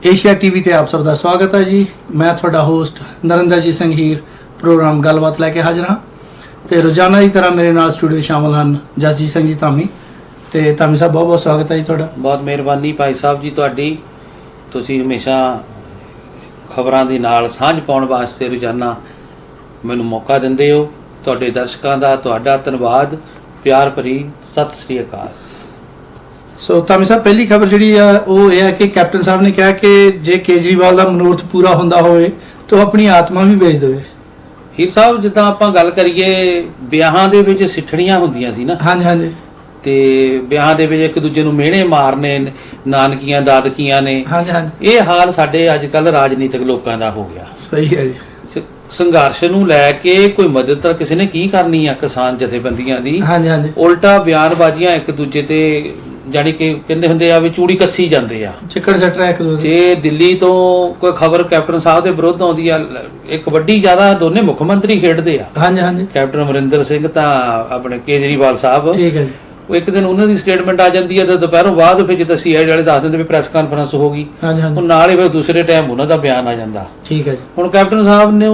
Asia TV ਤੇ ਆਪ ਸਭ ਦਾ ਸਵਾਗਤ ਹੈ ਜੀ। ਮੈਂ ਤੁਹਾਡਾ ਹੋਸਟ ਨਰਿੰਦਰਜੀਤ ਸਿੰਘ ਹੀਰ ਪ੍ਰੋਗਰਾਮ ਗੱਲਬਾਤ ਲੈ ਕੇ ਹਾਜ਼ਰ ਹਾਂ ਤੇ ਰੋਜ਼ਾਨਾ ਦੀ ਤਰ੍ਹਾਂ ਮੇਰੇ ਨਾਲ ਸਟੂਡੀਓ ਸ਼ਾਮਲ ਹਨ ਜਸਜੀਤ ਸਿੰਘ ਜੀ ਧਾਮੀ ਤੇ ਧਾਮੀ ਸਾਹਿਬ ਬਹੁਤ ਬਹੁਤ ਸਵਾਗਤ ਹੈ ਜੀ ਤੁਹਾਡਾ। ਬਹੁਤ ਮਿਹਰਬਾਨੀ ਭਾਈ ਸਾਹਿਬ ਜੀ ਤੁਹਾਡੀ। ਤੁਸੀਂ ਹਮੇਸ਼ਾ ਖਬਰਾਂ ਦੇ ਨਾਲ ਸਾਂਝ ਪਾਉਣ ਵਾਸਤੇ ਰੋਜ਼ਾਨਾ ਮੈਨੂੰ ਮੌਕਾ ਦਿੰਦੇ ਹੋ। ਤੁਹਾਡੇ ਦਰਸ਼ਕਾਂ ਦਾ ਤੁਹਾਡਾ ਧੰਨਵਾਦ। ਪਿਆਰ ਭਰੀ ਸਤਿ ਸ੍ਰੀ ਅਕਾਲ। ਸੋ ਧਾਮੀ ਸਾਹਿਬ ਪਹਿਲੀ ਖਬਰ ਜਿਹੜੀ ਆ ਉਹ ਇਹ ਹੈ ਕਿ ਕੈਪਟਨ ਸਾਹਿਬ ਨੇ ਕਿਹਾ ਕਿ ਜੇ ਕੇਜਰੀਵਾਲ ਦਾ ਮਨੋਰਥ ਪੂਰਾ ਹੁੰਦਾ ਹੋਵੇ ਤਾਂ ਉਹ ਆਪਣੀ ਆਤਮਾ ਵੀ ਵੇਚ ਦੇਵੇ। ਹੀਰ ਸਾਹਿਬ ਜਿੱਦਾਂ ਆਪਾਂ ਗੱਲ ਕਰੀਏ ਵਿਆਹਾਂ ਦੇ ਵਿੱਚ ਸਿੱਠਣੀਆਂ ਹੁੰਦੀਆਂ ਸੀ ਨਾ। ਹਾਂਜੀ ਹਾਂਜੀ। ਤੇ ਵਿਆਹਾਂ ਦੇ ਵਿੱਚ ਇੱਕ ਦੂਜੇ ਨੂੰ ਮਿਹਣੇ ਮਾਰਨੇ, ਨਾਨਕੀਆਂ ਦਾਦਕੀਆਂ ਨੇ। ਹਾਂਜੀ ਹਾਂਜੀ। ਇਹ ਹਾਲ ਸਾਡੇ ਅੱਜ ਕੱਲ ਰਾਜਨੀਤਿਕ ਲੋਕਾਂ ਦਾ ਹੋ ਗਿਆ। ਸਹੀ ਹੈ ਜੀ। ਸੰਘਰਸ਼ ਨੂੰ ਲੈ ਕੇ ਕੋਈ ਮਦਦ ਤਾਂ ਕਿਸੇ ਨੇ ਕੀ ਕਰਨੀ ਆ ਕਿਸਾਨ ਜਥੇਬੰਦੀਆਂ ਦੀ। ਹਾਂਜੀ ਹਾਂਜੀ। ਉਲਟਾ ਬਿਆਨਬਾਜ਼ੀਆਂ ਇੱਕ ਦੂਜੇ ਤੇ ਜਾਨੀ ਕਿ ਕਹਿੰਦੇ ਹੁੰਦੇ ਆ ਵੀ ਚੂੜੀ ਕੱਸੀ ਜਾਂਦੇ ਆ, ਚਿੱਕੜ ਸੱਟ ਰਿਹਾ ਇੱਕ ਦੂਜੇ। ਜੇ ਦਿੱਲੀ ਤੋਂ ਕੋਈ ਖਬਰ ਕੈਪਟਨ ਸਾਹਿਬ ਦੇ ਵਿਰੁੱਧ ਆਉਂਦੀ ਆ, ਇੱਕ ਵੱਡੀ ਜ਼ਿਆਦਾ ਦੋਨੇ ਮੁੱਖ ਮੰਤਰੀ ਖੇਡਦੇ ਆ। ਹਾਂਜੀ ਹਾਂਜੀ। ਕੈਪਟਨ ਅਮਰਿੰਦਰ ਸਿੰਘ ਤਾਂ ਆਪਣੇ ਕੇਜਰੀਵਾਲ ਸਾਹਿਬ। ਠੀਕ ਹੈ ਜੀ। ਉਹ ਇੱਕ ਦਿਨ ਉਹਨਾਂ ਦੀ ਸਟੇਟਮੈਂਟ ਆ ਜਾਂਦੀ ਹੈ ਤੇ ਦੁਪਹਿਰੋਂ ਬਾਅਦ ਫਿਰ ਜਦੋਂ ਸੀਆਈਡੀ ਵਾਲੇ ਦੱਸ ਦਿੰਦੇ ਵੀ ਪ੍ਰੈਸ ਕਾਨਫਰੰਸ ਹੋ ਗਈ, ਉਹ ਨਾਲ ਹੀ ਫਿਰ ਦੂਸਰੇ ਟਾਈਮ ਉਹਨਾਂ ਦਾ ਬਿਆਨ ਆ ਜਾਂਦਾ। ਠੀਕ ਹੈ ਜੀ। ਹੁਣ ਕੈਪਟਨ ਸਾਹਿਬ ਨੇ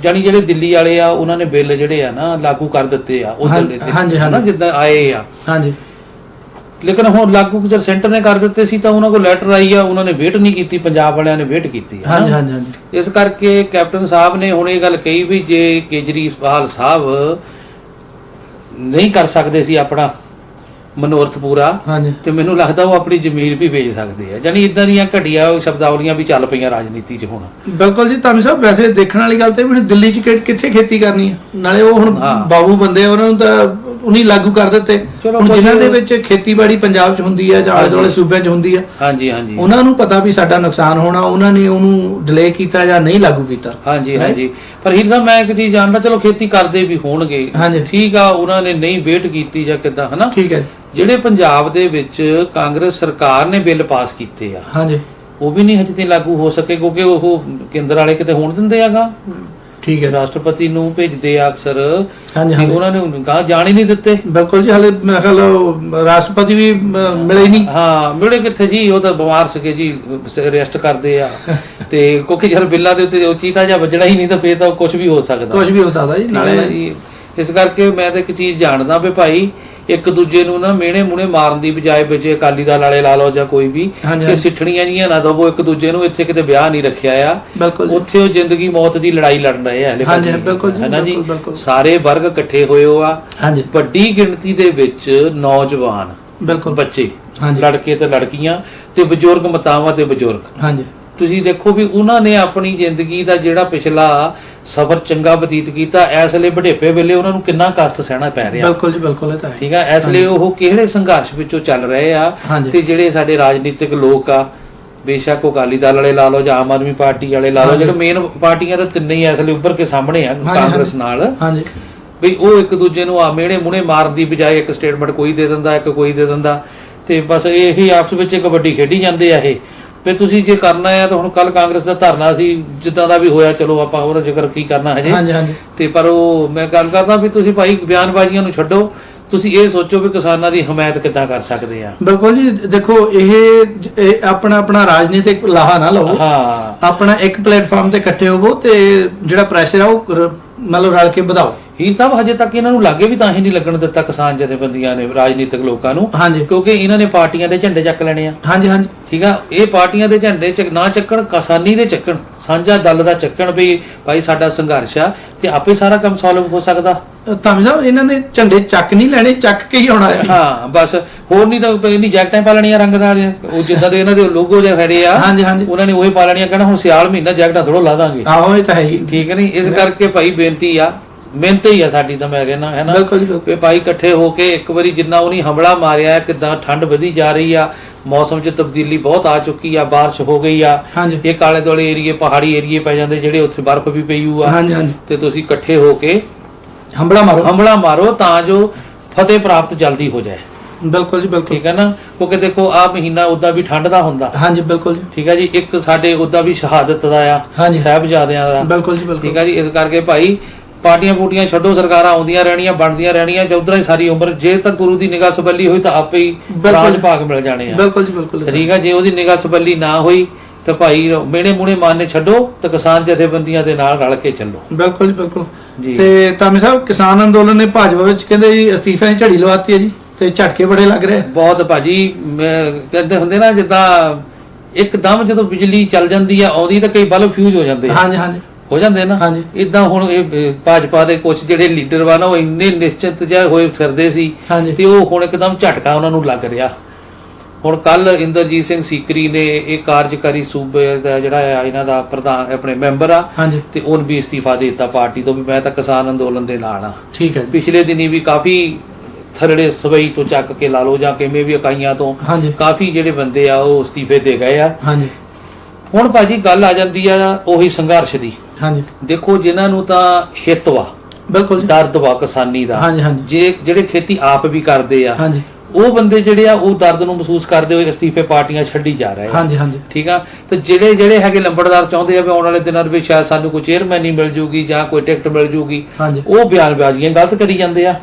ਜਾਨੀ ਜਿਹੜੇ ਦਿੱਲੀ ਵਾਲੇ ਆ ਉਹਨਾਂ ਨੇ ਬਿੱਲ ਜਿਹੜੇ ਆ ਨਾ ਲਾਗੂ ਕਰ ਦਿੱਤੇ ਆ ਉਧਰ ਦੇ ਤੇ ਜਿੱਦਾਂ ਆਏ ਆ। ਹਾਂਜੀ। ਲੇਕਿਨ ਹੁਣ ਲਾਗੂ ਜਦ ਸੈਂਟਰ ਨੇ ਕਰ ਦਿੱਤੇ ਸੀ ਤਾਂ ਉਹਨਾਂ ਕੋਲ ਲੈਟਰ ਆਈ ਆ, ਉਹਨਾਂ ਨੇ ਵੇਟ ਨਹੀਂ ਕੀਤੀ, ਪੰਜਾਬ ਵਾਲਿਆਂ ਨੇ ਵੇਟ ਕੀਤੀ। ਹਾਂਜੀ ਹਾਂਜੀ। ਇਸ ਕਰਕੇ ਕੈਪਟਨ ਸਾਹਿਬ ਨੇ ਹੁਣ ਇਹ ਗੱਲ ਕਹੀ ਵੀ ਜੇ ਕੇਜਰੀਵਾਲ ਸਾਹਿਬ ਨਹੀਂ ਕਰ ਸਕਦੇ ਸੀ ਆਪਣਾ ਮਨੋਰਥ ਪੂਰਾ ਤੇ ਮੈਨੂੰ ਲੱਗਦਾ ਉਹ ਆਪਣੀ ਜ਼ਮੀਰ ਵੀ ਵੇਚ ਸਕਦੇ ਆ। ਜਾਨੀ ਇਦਾਂ ਦੀਆਂ ਘਟੀਆਂ ਸ਼ਬਦਾਵਲੀਆਂ ਵੀ ਚੱਲ ਪਈਆਂ ਰਾਜਨੀਤੀ 'ਚ ਹੁਣ। ਬਿਲਕੁਲ ਜੀ ਧਾਮੀ ਸਾਹਿਬ। ਵੈਸੇ ਦੇਖਣ ਵਾਲੀ ਗੱਲ ਤੇ ਵੀ ਦਿੱਲੀ 'ਚ ਕਿੱਥੇ ਖੇਤੀ ਕਰਨੀ ਹੈ, ਨਾਲੇ ਉਹ ਹੁਣ ਬਾਬੂ ਬੰਦੇ ਉਹਨਾਂ ਨੂੰ ਤਾਂ ਉਨੀ ਲਾਗੂ ਕਰ ਦਿੱਤੇ। ਜਿਨ੍ਹਾਂ ਦੇ ਵਿੱਚ ਖੇਤੀਬਾੜੀ ਪੰਜਾਬ 'ਚ ਹੁੰਦੀ ਹੈ ਜਾਂ ਆਲੇ ਦੁਆਲੇ ਸੂਬਿਆਂ 'ਚ ਹੁੰਦੀ ਹੈ, ਹਾਂਜੀ ਹਾਂਜੀ, ਉਹਨਾਂ ਨੂੰ ਪਤਾ ਵੀ ਸਾਡਾ ਨੁਕਸਾਨ ਹੋਣਾ, ਉਹਨਾਂ ਨੇ ਉਹਨੂੰ ਡਿਲੇ ਕੀਤਾ ਜਾਂ ਨਹੀਂ ਲਾਗੂ ਕੀਤਾ। ਹਾਂਜੀ ਹਾਂਜੀ। ਪਰ ਹੀਰ ਸਾਹਿਬ ਮੈਂ ਇੱਕ ਚੀਜ਼ ਜਾਣਦਾ, ਚਲੋ ਖੇਤੀ ਕਰਦੇ ਵੀ ਹੋਣਗੇ, ਠੀਕ ਆ, ਉਹਨਾਂ ਨੇ ਨਹੀਂ ਵੇਟ ਕੀਤੀ ਜਾਂ ਕਿੱਦਾਂ, ਹਨਾ। ਠੀਕ ਹੈ। ਜਿਹੜੇ ਪੰਜਾਬ ਦੇ ਵਿੱਚ ਕਾਂਗਰਸ ਸਰਕਾਰ ਨੇ ਬਿੱਲ ਪਾਸ ਕੀਤੇ ਆ, ਹਾਂਜੀ, ਉਹ ਵੀ ਨਹੀਂ ਹਜੇ ਤੱਕ ਲਾਗੂ ਹੋ ਸਕੇ ਕਿਉਂਕਿ ਉਹ ਕੇਂਦਰ ਵਾਲੇ ਕਿਤੇ ਹੋਣ ਦਿੰਦੇ ਆਗਾ। ਠੀਕ ਹੈ। ਰਾਸ਼ਟਰਪਤੀ ਨੂੰ ਭੇਜਦੇ ਆ ਅਕਸਰ, ਉਹਨਾਂ ਨੇ ਗਾਂ ਜਾਣ ਹੀ ਨਹੀਂ ਦਿੱਤੇ। ਬਿਲਕੁਲ ਜੀ। ਹਾਲੇ ਮੇਰੇ ਖਿਆਲ ਰਾਸ਼ਟਰਪਤੀ ਵੀ ਮਿਲੇ ਨਹੀਂ। ਹਾਂ, ਮਿਲੇ ਕਿੱਥੇ ਜੀ, ਉਹ ਤਾਂ ਬਿਮਾਰ ਸੀਗੇ ਜੀ, ਰੈਸਟ ਕਰਦੇ ਆ। ਤੇ ਕਿਉਂਕਿ ਜਦ ਬਿੱਲਾਂ ਦੇ ਉੱਤੇ ਉਹ ਚੀਟਾ ਜਾਂ ਵੱਜਣਾ ਹੀ ਨਹੀਂ ਤਾਂ ਫੇਰ ਤਾਂ ਕੁਝ ਵੀ ਹੋ ਸਕਦਾ, ਕੁਝ ਵੀ ਹੋ ਸਕਦਾ ਜੀ। ਨਾਲੇ ਜੀ ਇਸ ਕਰਕੇ ਮੈਂ ਤਾਂ ਇੱਕ ਚੀਜ਼ ਜਾਣਦਾ ਵੀ ਭਾਈ ਇੱਕ ਦੂਜੇ ਨੂੰ ਨਾ ਮਿਹਣੇ ਮੁਹਣੇ ਮਾਰਨ ਦੀ ਬਜਾਏ ਵਿੱਚ ਅਕਾਲੀ ਦਲ ਵਾਲੇ ਲਾ ਲਓ ਜਾਂ ਕੋਈ ਵੀ, ਕਿ ਸਿੱਠਣੀਆਂ ਜੀਆਂ ਨਾ ਦਵੋ ਇੱਕ ਦੂਜੇ ਨੂੰ। ਇੱਥੇ ਕਿਤੇ ਵਿਆਹ ਨਹੀਂ ਰੱਖਿਆ ਆ, ਉੱਥੇ ਉਹ ਜ਼ਿੰਦਗੀ ਮੌਤ ਦੀ ਲੜਾਈ ਲੜ ਰਹੇ ਆ ਹਨਾ ਜੀ। ਸਾਰੇ ਵਰਗ ਇਕੱਠੇ ਹੋਏ ਹੋ ਆ, ਵੱਡੀ ਗਿਣਤੀ ਦੇ ਵਿੱਚ ਨੌਜਵਾਨ, ਬੱਚੇ, ਲੜਕੇ ਤੇ ਲੜਕੀਆਂ ਤੇ ਬਜ਼ੁਰਗ, ਮਾਤਾਵਾਂ ਤੇ ਬਜ਼ੁਰਗ। ਤੁਸੀਂ ਦੇਖੋ ਵੀ ਉਹਨਾਂ ਨੇ ਆਪਣੀ ਜ਼ਿੰਦਗੀ ਦਾ ਜਿਹੜਾ ਪਿਛਲਾ ਸਫ਼ਰ ਚੰਗਾ ਬਤੀਤ ਕੀਤਾ, ਇਸ ਵੇਲੇ ਬੁਢੇਪੇ ਵੇਲੇ ਉਹਨਾਂ ਨੂੰ ਕਿੰਨਾ ਕਸ਼ਟ ਸਹਿਣਾ ਪੈ ਰਿਹਾ। ਬਿਲਕੁਲ ਜੀ ਬਿਲਕੁਲ। ਠੀਕ ਆ। ਇਸ ਲਈ ਉਹ ਕਿਹੜੇ ਸੰਘਰਸ਼ ਵਿੱਚੋਂ ਚੱਲ ਰਹੇ ਆ। ਤੇ ਜਿਹੜੇ ਸਾਡੇ ਰਾਜਨੀਤਿਕ ਲੋਕ ਆ, ਬੇਸ਼ੱਕ ਉਹ ਅਕਾਲੀ ਦਲ ਵਾਲੇ ਲਾ ਲਓ ਜਾਂ ਆਮ ਆਦਮੀ ਪਾਰਟੀ ਵਾਲੇ ਲਾ ਲਓ, ਜਿਹੜੇ ਮੇਨ ਪਾਰਟੀਆਂ ਤਾਂ ਤਿੰਨੇ ਹੀ ਇਸ ਵੇਲੇ ਉੱਭਰ ਕੇ ਸਾਹਮਣੇ ਆ ਕਾਂਗਰਸ ਨਾਲ, ਵੀ ਉਹ ਇੱਕ ਦੂਜੇ ਨੂੰ ਆ ਮਿਹਣੇ ਮੁਹਣੇ ਮਾਰਨ ਦੀ ਬਜਾਏ ਇੱਕ ਸਟੇਟਮੈਂਟ ਕੋਈ ਦੇ ਦਿੰਦਾ, ਇੱਕ ਕੋਈ ਦੇ ਦਿੰਦਾ, ਤੇ ਬਸ ਇਹੀ ਆਪਸ ਵਿੱਚ ਇੱਕ ਕਬੱਡੀ ਖੇਡੀ ਜਾਂਦੇ ਆ ਇਹ। ਵੀ ਤੁਸੀਂ ਜੇ ਕਰਨਾ ਆ ਤਾਂ ਹੁਣ ਕੱਲ ਕਾਂਗਰਸ ਦਾ ਧਰਨਾ ਸੀ, ਜਿੱਦਾਂ ਦਾ ਵੀ ਹੋਇਆ, ਚਲੋ ਆਪਾਂ ਉਹਦਾ ਜ਼ਿਕਰ ਕੀ ਕਰਨਾ ਹਜੇ, ਤੇ ਪਰ ਉਹ ਮੈਂ ਗੱਲ ਕਰਦਾ ਵੀ ਤੁਸੀਂ ਭਾਈ ਬਿਆਨਬਾਜ਼ੀਆਂ ਨੂੰ ਛੱਡੋ, ਤੁਸੀਂ ਇਹ ਸੋਚੋ ਵੀ ਕਿਸਾਨਾਂ ਦੀ ਹਮਾਇਤ ਕਿੱਦਾਂ ਕਰ ਸਕਦੇ ਆ। ਬਿਲਕੁਲ ਜੀ। ਦੇਖੋ ਇਹ ਆਪਣਾ ਰਾਜਨੀਤਿਕ ਲਾਹਾ ਨਾ ਲਓ, ਆਪਣਾ ਇੱਕ ਪਲੇਟਫਾਰਮ ਤੇ ਇਕੱਠੇ ਹੋਵੋ ਤੇ ਜਿਹੜਾ ਪ੍ਰੈਸ਼ਰ ਆ ਉਹ ਮਤਲਬ ਰਲ ਕੇ ਵਧਾਓ। ਹੀਰ ਸਾਹਿਬ ਹਜੇ ਤੱਕ ਇਹਨਾਂ ਨੂੰ ਲਾਗੇ ਵੀ ਤਾਂ ਹੀ ਨਹੀਂ ਲੱਗਣ ਦਿੱਤਾ ਕਿਸਾਨ ਜਥੇਬੰਦੀਆਂ ਨੇ, ਰਾਜਨੀਤਿਕ ਲੋਕਾਂ ਨੂੰ, ਕਿਉਂਕਿ ਇਹਨਾਂ ਨੇ ਪਾਰਟੀਆਂ ਦੇ ਝੰਡੇ ਚੱਕ ਲੈਣੇ ਆ। ਹਾਂਜੀ ਹਾਂਜੀ। ਠੀਕ ਆ। ਇਹ ਪਾਰਟੀਆਂ ਦੇ ਝੰਡੇ ਨਾ ਚੱਕਣ, ਕਿਸਾਨੀ ਦੇ ਚੱਕਣ, ਸਾਂਝਾ ਦਲ ਦਾ ਚੱਕਣ, ਵੀ ਭਾਈ ਸਾਡਾ ਸੰਘਰਸ਼ ਆ, ਤੇ ਆਪੇ ਸਾਰਾ ਕੰਮ ਸੋਲਵ ਹੋ ਸਕਦਾ। ਧਾਮੀ ਸਾਹਿਬ ਇਹਨਾਂ ਨੇ ਝੰਡੇ ਚੱਕ ਨਹੀਂ ਲੈਣੇ, ਚੱਕ ਕੇ ਹੀ ਆਉਣਾ ਹੈ। ਹਾਂ ਬਸ, ਹੋਰ ਨਹੀਂ ਤਾਂ ਇੰਨੀ ਜੈਕਟਾਂ ਪਾ ਲੈਣੀਆਂ ਰੰਗਦਾਰ, ਉਹ ਜਿੱਦਾਂ ਦੇ ਇਹਨਾਂ ਦੇ ਲੋਗੋ ਜਿਹੇ ਫੇਰੇ ਆ, ਉਹਨਾਂ ਨੇ ਉਹੀ ਪਾ ਲੈਣੀਆਂ, ਕਹਿਣਾ ਹੁਣ ਸਿਆਲ ਮਹੀਨਾ ਜੈਕਟਾਂ ਥੋੜ੍ਹਾ ਲਾ ਦਾਂਗੇ। ਆਹੋ ਇਹ ਤਾਂ ਹੈ ਹੀ। ਠੀਕ ਹੈ ਨਹੀਂ। ਇਸ ਕਰਕੇ ਭਾਈ ਬੇਨਤੀ ਆ, ਮਿਹਨਤ ਹੀ ਆ ਸਾਡੀ ਤਾਂ, ਮੈਂ ਕਹਿੰਦਾ ਹੈ ਨਾ, ਵੀ ਭਾਈ ਇਕੱਠੇ ਹੋ ਕੇ ਇੱਕ ਵਾਰੀ ਜਿੰਨਾ ਉਹਨੇ ਹਮਲਾ ਮਾਰਿਆ, ਕਿੱਦਾਂ ਠੰਡ ਵਧੀ ਜਾ ਰਹੀ ਆ, ਮੌਸਮ 'ਚ ਤਬਦੀਲੀ ਬਹੁਤ ਆ ਚੁੱਕੀ ਆ, ਬਾਰਿਸ਼ ਹੋ ਗਈ ਆ, ਇਹ ਆਲੇ ਦੁਆਲੇ ਏਰੀਏ ਪਹਾੜੀ ਏਰੀਏ ਪੈ ਜਾਂਦੇ ਜਿਹੜੇ ਉੱਥੇ ਬਰਫ਼ ਵੀ ਪਈ ਹੋਊ ਆ, ਤੇ ਤੁਸੀਂ ਇਕੱਠੇ ਹੋ ਕੇ ਹਮਲਾ ਮਾਰੋ ਤਾਂ ਜੋ ਫਤਿਹ ਪ੍ਰਾਪਤ ਜਲਦੀ ਹੋ ਜਾਏ। ਬਿਲਕੁਲ ਜੀ ਬਿਲਕੁਲ। ਠੀਕ ਹੈ ਨਾ। ਕਿਉਂਕਿ ਦੇਖੋ ਆਹ ਮਹੀਨਾ ਉਦਾਂ ਵੀ ਠੰਡ ਦਾ ਹੁੰਦਾ। ਹਾਂਜੀ ਬਿਲਕੁਲ ਜੀ। ਠੀਕ ਹੈ ਜੀ। ਇੱਕ ਸਾਡੇ ਉਦਾਂ ਵੀ ਸ਼ਹਾਦਤ ਦਾ ਆ, ਸਾਹਿਬਜ਼ਾਦਿਆਂ ਦਾ। ਬਿਲਕੁਲ ਜੀ ਬਿਲਕੁਲ। ਠੀਕ ਹੈ ਜੀ। ਇਸ ਕਰਕੇ ਭਾਈ ਪਾਰਟੀਆਂ ਪੂਟੀਆਂ ਛੱਡੋ, ਸਰਕਾਰਾਂ ਆਉਂਦੀਆਂ ਰਹਿਣੀਆਂ, ਬਣਦੀਆਂ ਰਹਿਣੀਆਂ, ਚੌਧਰਾ ਹੀ ਸਾਰੀ ਉਮਰ। ਜੇ ਤਾਂ ਗੁਰੂ ਦੀ ਨਿਗਾਹ ਸਬੱਲੀ ਹੋਈ ਤਾਂ ਆਪੇ ਹੀ ਰਾਜ ਭਾਗ ਮਿਲ ਜਾਣੇ ਆ। ਬਿਲਕੁਲ ਜੀ ਬਿਲਕੁਲ। ਠੀਕ ਆ। ਜੇ ਉਹਦੀ ਨਿਗਾਹ ਸਬੱਲੀ ਨਾ ਹੋਈ ਤੇ ਭਾਈ ਮੇਣੇ ਮੂਣੇ ਮਾਰਨੇ ਛੱਡੋ ਤੇ ਕਿਸਾਨ ਜਥੇਬੰਦੀਆਂ ਦੇ ਨਾਲ ਰਲ ਕੇ ਚੱਲੋ। ਬਿਲਕੁਲ ਜੀ, ਬਿਲਕੁਲ ਜੀ। ਤੇ ਧਾਮੀ ਸਾਹਿਬ, ਕਿਸਾਨ ਅੰਦੋਲਨ ਨੇ ਭਾਜਪਾ ਵਿੱਚ ਕਹਿੰਦੇ ਜੀ ਅਸਤੀਫਿਆਂ ਦੀ ਝੜੀ ਲਵਾਤੀ ਹੈ ਜੀ, ਤੇ ਝਟਕੇ ਬੜੇ ਲੱਗ ਰਹੇ ਬਹੁਤ ਭਾਜੀ। ਕਹਿੰਦੇ ਹੁੰਦੇ ਨਾ ਜਿੱਦਾਂ ਇੱਕਦਮ ਜਦੋਂ ਬਿਜਲੀ ਚੱਲ ਜਾਂਦੀ ਆ ਆਉਂਦੀ ਤਾਂ ਕਈ ਬਲਬ ਫਿਊਜ਼ ਹੋ ਜਾਂਦੇ ਆ। ਹਾਂਜੀ ਹਾਂਜੀ, ਹੋ ਜਾਂਦੇ ਨਾ। ਇਦਾਂ ਹੁਣ ਇਹ ਭਾਜਪਾ ਦੇ ਕੁਝ ਜਿਹੜੇ ਲੀਡਰ ਵਾ ਨਾ ਉਹ ਇੰਨੇ ਨਿਸ਼ਚਿਤ ਜਿਹਾ ਹੋਏ ਫਿਰਦੇ ਸੀ ਤੇ ਉਹ ਹੁਣ ਇੱਕਦਮ ਝਟਕਾ ਉਹਨਾਂ ਨੂੰ ਲੱਗ ਰਿਹਾ। ਹੁਣ ਕੱਲ ਇੰਦਰਜੀਤ ਸਿੰਘ ਸੀਕਰੀ ਨੇ ਇਹ ਕਾਰਜਕਾਰੀ ਸੂਬੇ ਦਾ ਜਿਹੜਾ ਆ ਇਹਨਾਂ ਦਾ ਪ੍ਰਧਾਨ ਆਪਣੇ ਮੈਂਬਰ ਆ ਤੇ ਉਹਨ ਵੀ ਅਸਤੀਫਾ ਦੇ ਦਿੱਤਾ ਪਾਰਟੀ ਤੋਂ ਵੀ ਮੈਂ ਤਾਂ ਕਿਸਾਨ ਅੰਦੋਲਨ ਦੇ ਨਾਲ ਆ। ਠੀਕ ਹੈ। ਪਿਛਲੇ ਦਿਨੀ ਵੀ ਕਾਫੀ ਥਰੜੇ ਸਵਈ ਤੋਂ ਚੱਕ ਕੇ ਲਾ ਲਓ ਜਾਂ ਕਿਵੇਂ ਵੀ ਇਕਾਈਆਂ ਤੋਂ ਕਾਫੀ ਜਿਹੜੇ ਬੰਦੇ ਆ ਉਹ ਅਸਤੀਫੇ ਦੇ ਗਏ ਆ। ਹੁਣ ਭਾਜੀ ਗੱਲ ਆ ਜਾਂਦੀ ਆ ਉਹੀ ਸੰਘਰਸ਼ ਦੀ। ਦੇਖੋ ਜਿਨ੍ਹਾਂ ਨੂੰ ਤਾਂ ਹਿੱਤ ਵਾ, ਬਿਲਕੁਲ ਦਰਦ ਵਾ ਕਿਸਾਨੀ ਦਾ, ਜਿਹੜੇ ਖੇਤੀ ਆਪ ਵੀ ਕਰਦੇ ਆ, ਉਹ ਬੰਦੇ ਜਿਹੜੇ ਆ ਉਹ ਦਰਦ ਨੂੰ ਮਹਿਸੂਸ ਕਰਦੇ ਹੋਏ ਅਸਤੀਫੇ ਪਾਰਟੀਆਂ ਛੱਡੀ ਜਾ ਰਹੇ ਆ। ਠੀਕ ਆ। ਤੇ ਜਿਹੜੇ ਹੈਗੇ ਲੰਬੜਦਾਰ ਚਾਹੁੰਦੇ ਆ ਵੀ ਆਉਣ ਵਾਲੇ ਦਿਨਾਂ ਦੇ ਵਿੱਚ ਸ਼ਾਇਦ ਸਾਨੂੰ ਕੋਈ ਚੇਅਰਮੈਨੀ ਮਿਲ ਜੂਗੀ ਜਾਂ ਕੋਈ ਟਿਕਟ ਮਿਲ ਜੂਗੀ, ਉਹ ਬਿਆਨਬਾਜ਼ੀਆਂ ਗਲਤ ਕਰੀ ਜਾਂਦੇ ਆ।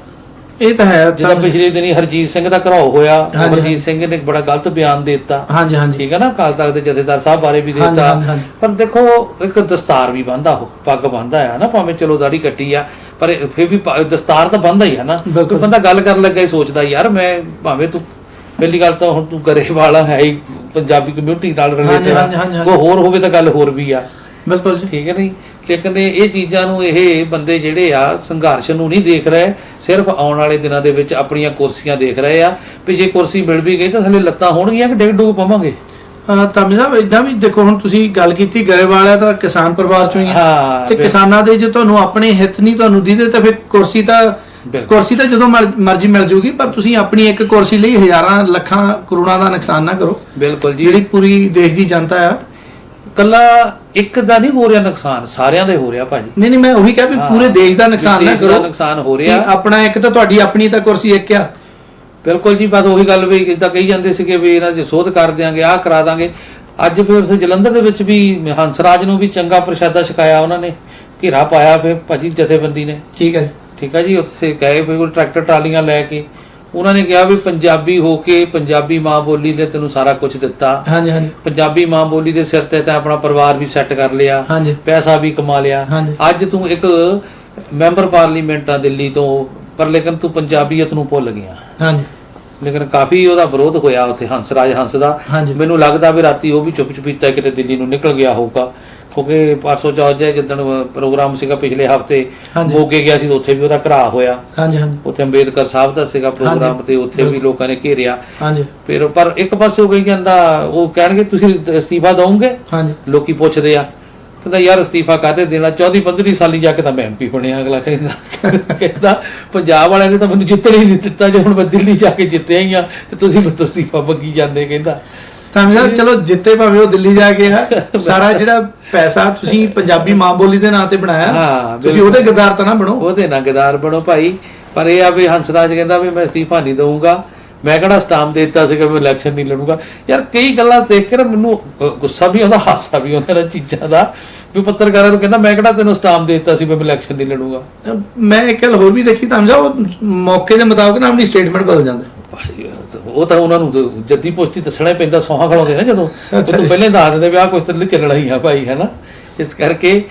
ਇਹ ਤਾਂ ਹੈ। ਜਿਹੜਾ ਪਿਛਲੇ ਦਿਨੀ ਹਰਜੀਤ ਸਿੰਘ ਦਾ ਘਰਾਓ ਹੋਇਆ, ਹਰਜੀਤ ਸਿੰਘ ਨੇ ਬੜਾ ਗਲਤ ਬਿਆਨ ਦੇ ਦਿੱਤਾ। ਠੀਕ ਹੈ ਨਾ। ਅਕਾਲ ਤਖਤ ਦੇ ਜਥੇਦਾਰ ਸਾਹਿਬ ਬਾਰੇ ਵੀ ਦੇ ਦਿੱਤਾ। ਪਰ ਦੇਖੋ ਇੱਕ ਦਸਤਾਰ ਵੀ ਬੰਨਦਾ, ਉਹ ਪੱਗ ਬੰਨਦਾ ਆ ਨਾ, ਭਾਵੇਂ ਚਲੋ ਦਾੜੀ ਕੱਟੀ ਆ ਪਰ ਫਿਰ ਵੀ ਦਸਤਾਰ ਤਾਂ ਬੰਨਦਾ ਹੀ ਆ ਨਾ। ਬੰਦਾ ਗੱਲ ਕਰਨ ਲੱਗਾ ਹੀ ਸੋਚਦਾ ਯਾਰ ਮੈਂ ਭਾਵੇਂ ਤੂੰ ਪਹਿਲੀ ਗੱਲ ਤਾਂ ਹੁਣ ਤੂੰ ਗਰੇਵਾਲ ਹੈ ਹੀ ਪੰਜਾਬੀ ਕਮਿਊਨਿਟੀ ਨਾਲ ਰਿਲੇਟਡ, ਉਹ ਹੋਰ ਹੋਵੇ ਤਾਂ ਗੱਲ ਹੋਰ ਵੀ ਆ। ਬਿਲਕੁਲ ਜੀ। ਠੀਕ ਹੈ ਨਹੀਂ। ਲੇਕਿਨ ਇਹ ਚੀਜ਼ਾਂ ਨੂੰ ਇਹ ਬੰਦੇ ਜਿਹੜੇ ਆ ਸੰਘਰਸ਼ ਨੂੰ ਨਹੀਂ ਦੇਖ ਰਹੇ, ਸਿਰਫ ਆਉਣ ਵਾਲੇ ਦਿਨਾਂ ਦੇ ਵਿੱਚ ਆਪਣੀਆਂ ਕੁਰਸੀਆਂ ਦੇਖ ਰਹੇ ਆ ਵੀ ਜੇ ਕੁਰਸੀ ਮਿਲ ਵੀ ਗਈ ਤਾਂ ਥੱਲੇ ਲੱਤਾਂ ਹੋਣਗੀਆਂ ਕਿ ਡਿੱਗ ਡੁੱਗ ਪਵਾਂਗੇ। ਧਾਮੀ ਸਾਹਿਬ ਇਦਾਂ ਵੀ ਦੇਖੋ, ਹੁਣ ਤੁਸੀਂ ਗੱਲ ਕੀਤੀ ਗਰੇਵਾਲ ਆ ਤਾਂ ਕਿਸਾਨ ਪਰਿਵਾਰ ਚੋਂ ਹੀ ਆ ਤੇ ਕਿਸਾਨਾਂ ਦੇ ਜੇ ਤੁਹਾਨੂੰ ਆਪਣੇ ਹਿੱਤ ਨਹੀਂ ਤੁਹਾਨੂੰ ਦੀਦੇ ਤਾਂ ਫਿਰ ਕੁਰਸੀ ਤਾਂ ਜਦੋਂ ਮਰਜ਼ੀ ਮਿਲ ਜੂਗੀ, ਪਰ ਤੁਸੀਂ ਆਪਣੀ ਇੱਕ ਕੁਰਸੀ ਲਈ ਹਜ਼ਾਰਾਂ ਲੱਖਾਂ ਕਰੋੜਾਂ ਦਾ ਨੁਕਸਾਨ ਨਾ ਕਰੋ। ਬਿਲਕੁਲ ਜੀ। ਜਿਹੜੀ ਪੂਰੀ ਦੇਸ਼ ਦੀ ਜਨਤਾ ਆ, ਕੱਲਾ ਇੱਕ ਦਾ ਨਹੀਂ ਹੋ ਰਿਹਾ ਨੁਕਸਾਨ, ਸਾਰਿਆਂ ਦਾ ਹੋ ਰਿਹਾ ਭਾਜੀ। ਨਹੀਂ ਮੈਂ ਉਹੀ ਕਿਹਾ ਵੀ ਪੂਰੇ ਦੇਸ਼ ਦਾ ਨੁਕਸਾਨ ਨਾ ਕਰੋ। ਨੁਕਸਾਨ ਹੋ ਰਿਹਾ ਆਪਣਾ, ਇੱਕ ਤਾਂ ਤੁਹਾਡੀ ਆਪਣੀ ਤਾਂ ਕੁਰਸੀ ਇੱਕ ਆ। ਬਿਲਕੁਲ ਜੀ। ਬਸ ਉਹੀ ਗੱਲ ਵੀ ਇਦਾਂ ਕਹੀ ਜਾਂਦੇ ਸੀਗੇ ਵੀ ਇਹਨਾਂ 'ਚ ਸੋਧ ਕਰ ਦਿਆਂਗੇ, ਆਹ ਕਰਾ ਦਾਂਗੇ। ਅੱਜ ਫਿਰ ਜਲੰਧਰ ਦੇ ਵਿੱਚ ਵੀ ਹੰਸਰਾਜ ਨੂੰ ਵੀ ਚੰਗਾ ਪ੍ਰਸ਼ਾਦਾ ਛਕਾਇਆ ਉਹਨਾਂ ਨੇ, ਘੇਰਾ ਪਾਇਆ ਫਿਰ ਭਾਜੀ ਜਥੇਬੰਦੀ ਨੇ। ਠੀਕ ਹੈ ਠੀਕ ਹੈ ਜੀ। ਉੱਥੇ ਗਏ ਵੀ ਟਰੈਕਟਰ ਟਰਾਲੀਆਂ ਲੈ ਕੇ, ਉਹਨਾਂ ਨੇ ਕਿਹਾ ਵੀ ਪੰਜਾਬੀ ਹੋ ਕੇ ਪੰਜਾਬੀ ਮਾਂ ਬੋਲੀ ਨੇ ਤੈਨੂੰ ਸਾਰਾ ਕੁਝ ਦਿੱਤਾ। ਪੰਜਾਬੀ ਮਾਂ ਬੋਲੀ ਦੇ ਸਿਰ ਤੇ ਤਾਂ ਆਪਣਾ ਪਰਿਵਾਰ ਵੀ ਸੈੱਟ ਕਰ ਲਿਆ, ਪੈਸਾ ਵੀ ਕਮਾ ਲਿਆ। ਅੱਜ ਤੂੰ ਇੱਕ ਮੈਂਬਰ ਪਾਰਲੀਮੈਂਟ ਆ ਦਿੱਲੀ ਤੋਂ, ਪਰ ਲੇਕਿਨ ਤੂੰ ਪੰਜਾਬੀਅਤ ਨੂੰ ਭੁੱਲ ਗਿਆ। ਲੇਕਿਨ ਕਾਫੀ ਉਹਦਾ ਵਿਰੋਧ ਹੋਇਆ ਉੱਥੇ ਹੰਸਰਾਜ ਹੰਸ ਦਾ। ਮੈਨੂੰ ਲੱਗਦਾ ਵੀ ਰਾਤੀ ਉਹ ਵੀ ਚੁੱਪ ਚੁਪੀਤਾ ਕਿਤੇ ਦਿੱਲੀ ਨੂੰ ਨਿਕਲ ਗਿਆ ਹੋਊਗਾ, ਕਿਉਂਕਿ ਪਰਸੋਂ ਚੌਥ ਜਿੱਦਣ ਪ੍ਰੋਗਰਾਮ ਸੀਗਾ ਪਿਛਲੇ ਹਫ਼ਤੇ ਮੋਗੇ ਗਿਆ ਸੀ, ਉੱਥੇ ਵੀ ਉਹਦਾ ਘਰਾ ਹੋਇਆ। ਉੱਥੇ ਅੰਬੇਦਕਰ ਸਾਹਿਬ ਦਾ ਸੀਗਾ ਪ੍ਰੋਗਰਾਮ ਤੇ ਉੱਥੇ ਵੀ ਲੋਕਾਂ ਨੇ ਘੇਰਿਆ। ਫਿਰ ਪਰ ਇੱਕ ਪਾਸੇ ਹੋ ਗਈ ਜਾਂਦਾ, ਉਹ ਕਹਿਣਗੇ ਤੁਸੀਂ ਅਸਤੀਫਾ ਦਓਗੇ, ਲੋਕੀ ਪੁੱਛਦੇ ਆ, ਕਹਿੰਦਾ ਯਾਰ ਅਸਤੀਫਾ ਕਾਹਤੇ ਦੇਣਾ, 14-15 ਸਾਲੀ ਜਾ ਕੇ ਤਾਂ ਮੈਂ MP ਬਣਿਆ। ਅਗਲਾ ਕਹਿੰਦਾ ਪੰਜਾਬ ਵਾਲਿਆਂ ਨੇ ਤਾਂ ਮੈਨੂੰ ਜਿੱਤਣ ਹੀ ਨਹੀਂ ਦਿੱਤਾ, ਜੇ ਹੁਣ ਮੈਂ ਦਿੱਲੀ ਜਾ ਕੇ ਜਿੱਤਿਆ ਹੀ ਆ ਤੇ ਤੁਸੀਂ ਮੈਨੂੰ ਅਸਤੀਫਾ ਮੰਗੀ ਜਾਂਦੇ। ਕਹਿੰਦਾ ਚਲੋ ਜਿੱਤੇ ਭਾਵੇਂ ਉਹ ਦਿੱਲੀ ਜਾ ਕੇ ਆ, ਸਾਰਾ ਜਿਹੜਾ ਪੈਸਾ ਤੁਸੀਂ ਪੰਜਾਬੀ ਮਾਂ ਬੋਲੀ ਦੇ ਨਾਂ ਤੇ ਬਣਾਇਆ, ਤੁਸੀਂ ਉਹਦੇ ਗਦਾਰ ਤਾਂ ਨਾ ਬਣੋ, ਉਹਦੇ ਨਾਲ ਗਦਾਰ ਬਣੋ ਭਾਈ। ਪਰ ਇਹ ਆ ਵੀ ਹੰਸਰਾਜ ਕਹਿੰਦਾ ਵੀ ਮੈਂ ਅਸਤੀਫਾ ਨਹੀਂ ਦਊਂਗਾ, ਮੈਂ ਕਿਹੜਾ ਸਟਾਂਪ ਦੇ ਦਿੱਤਾ ਸੀਗਾ ਮੈਂ ਇਲੈਕਸ਼ਨ ਨਹੀਂ ਲੜੂਗਾ। ਯਾਰ ਕਈ ਗੱਲਾਂ ਦੇਖ ਕੇ ਮੈਨੂੰ ਗੁੱਸਾ ਵੀ ਆਉਂਦਾ, ਹਾਸਾ ਵੀ ਆਉਂਦਾ ਇਹਨਾਂ ਚੀਜ਼ਾਂ ਦਾ, ਵੀ ਪੱਤਰਕਾਰਾਂ ਨੂੰ ਕਹਿੰਦਾ ਮੈਂ ਕਿਹੜਾ ਤੈਨੂੰ ਸਟਾਂਪ ਦੇ ਦਿੱਤਾ ਸੀ ਮੈਂ ਇਲੈਕਸ਼ਨ ਨਹੀਂ ਲੜੂਗਾ। ਮੈਂ ਇੱਕ ਗੱਲ ਹੋਰ ਵੀ ਦੇਖੀ ਤਾਂ ਉਹ ਮੌਕੇ ਦੇ ਮੁਤਾਬਕ ਨਾ ਆਪਣੀ ਸਟੇਟਮੈਂਟ ਬਦਲ ਜਾਂਦੇ। ਉਹ ਤਾਂ ਉਹਨਾਂ ਨੂੰ ਜੱਦੀ ਪੁਸ਼ਤੀ ਦੱਸਣਾ ਪੈਂਦਾ, ਸੌਹਾਂ ਖਲਾਉਂਦੇ ਨਾ ਜਦੋਂ, ਉਹ ਤੋਂ ਪਹਿਲਾਂ ਦੱਸ ਦਿੰਦੇ ਵੀ ਆਹ ਕੁਛ ਤੇ ਚੱਲਣਾ ਹੀ ਆ ਭਾਈ, ਹੈ ਨਾ। ਇਸ ਕਰਕੇ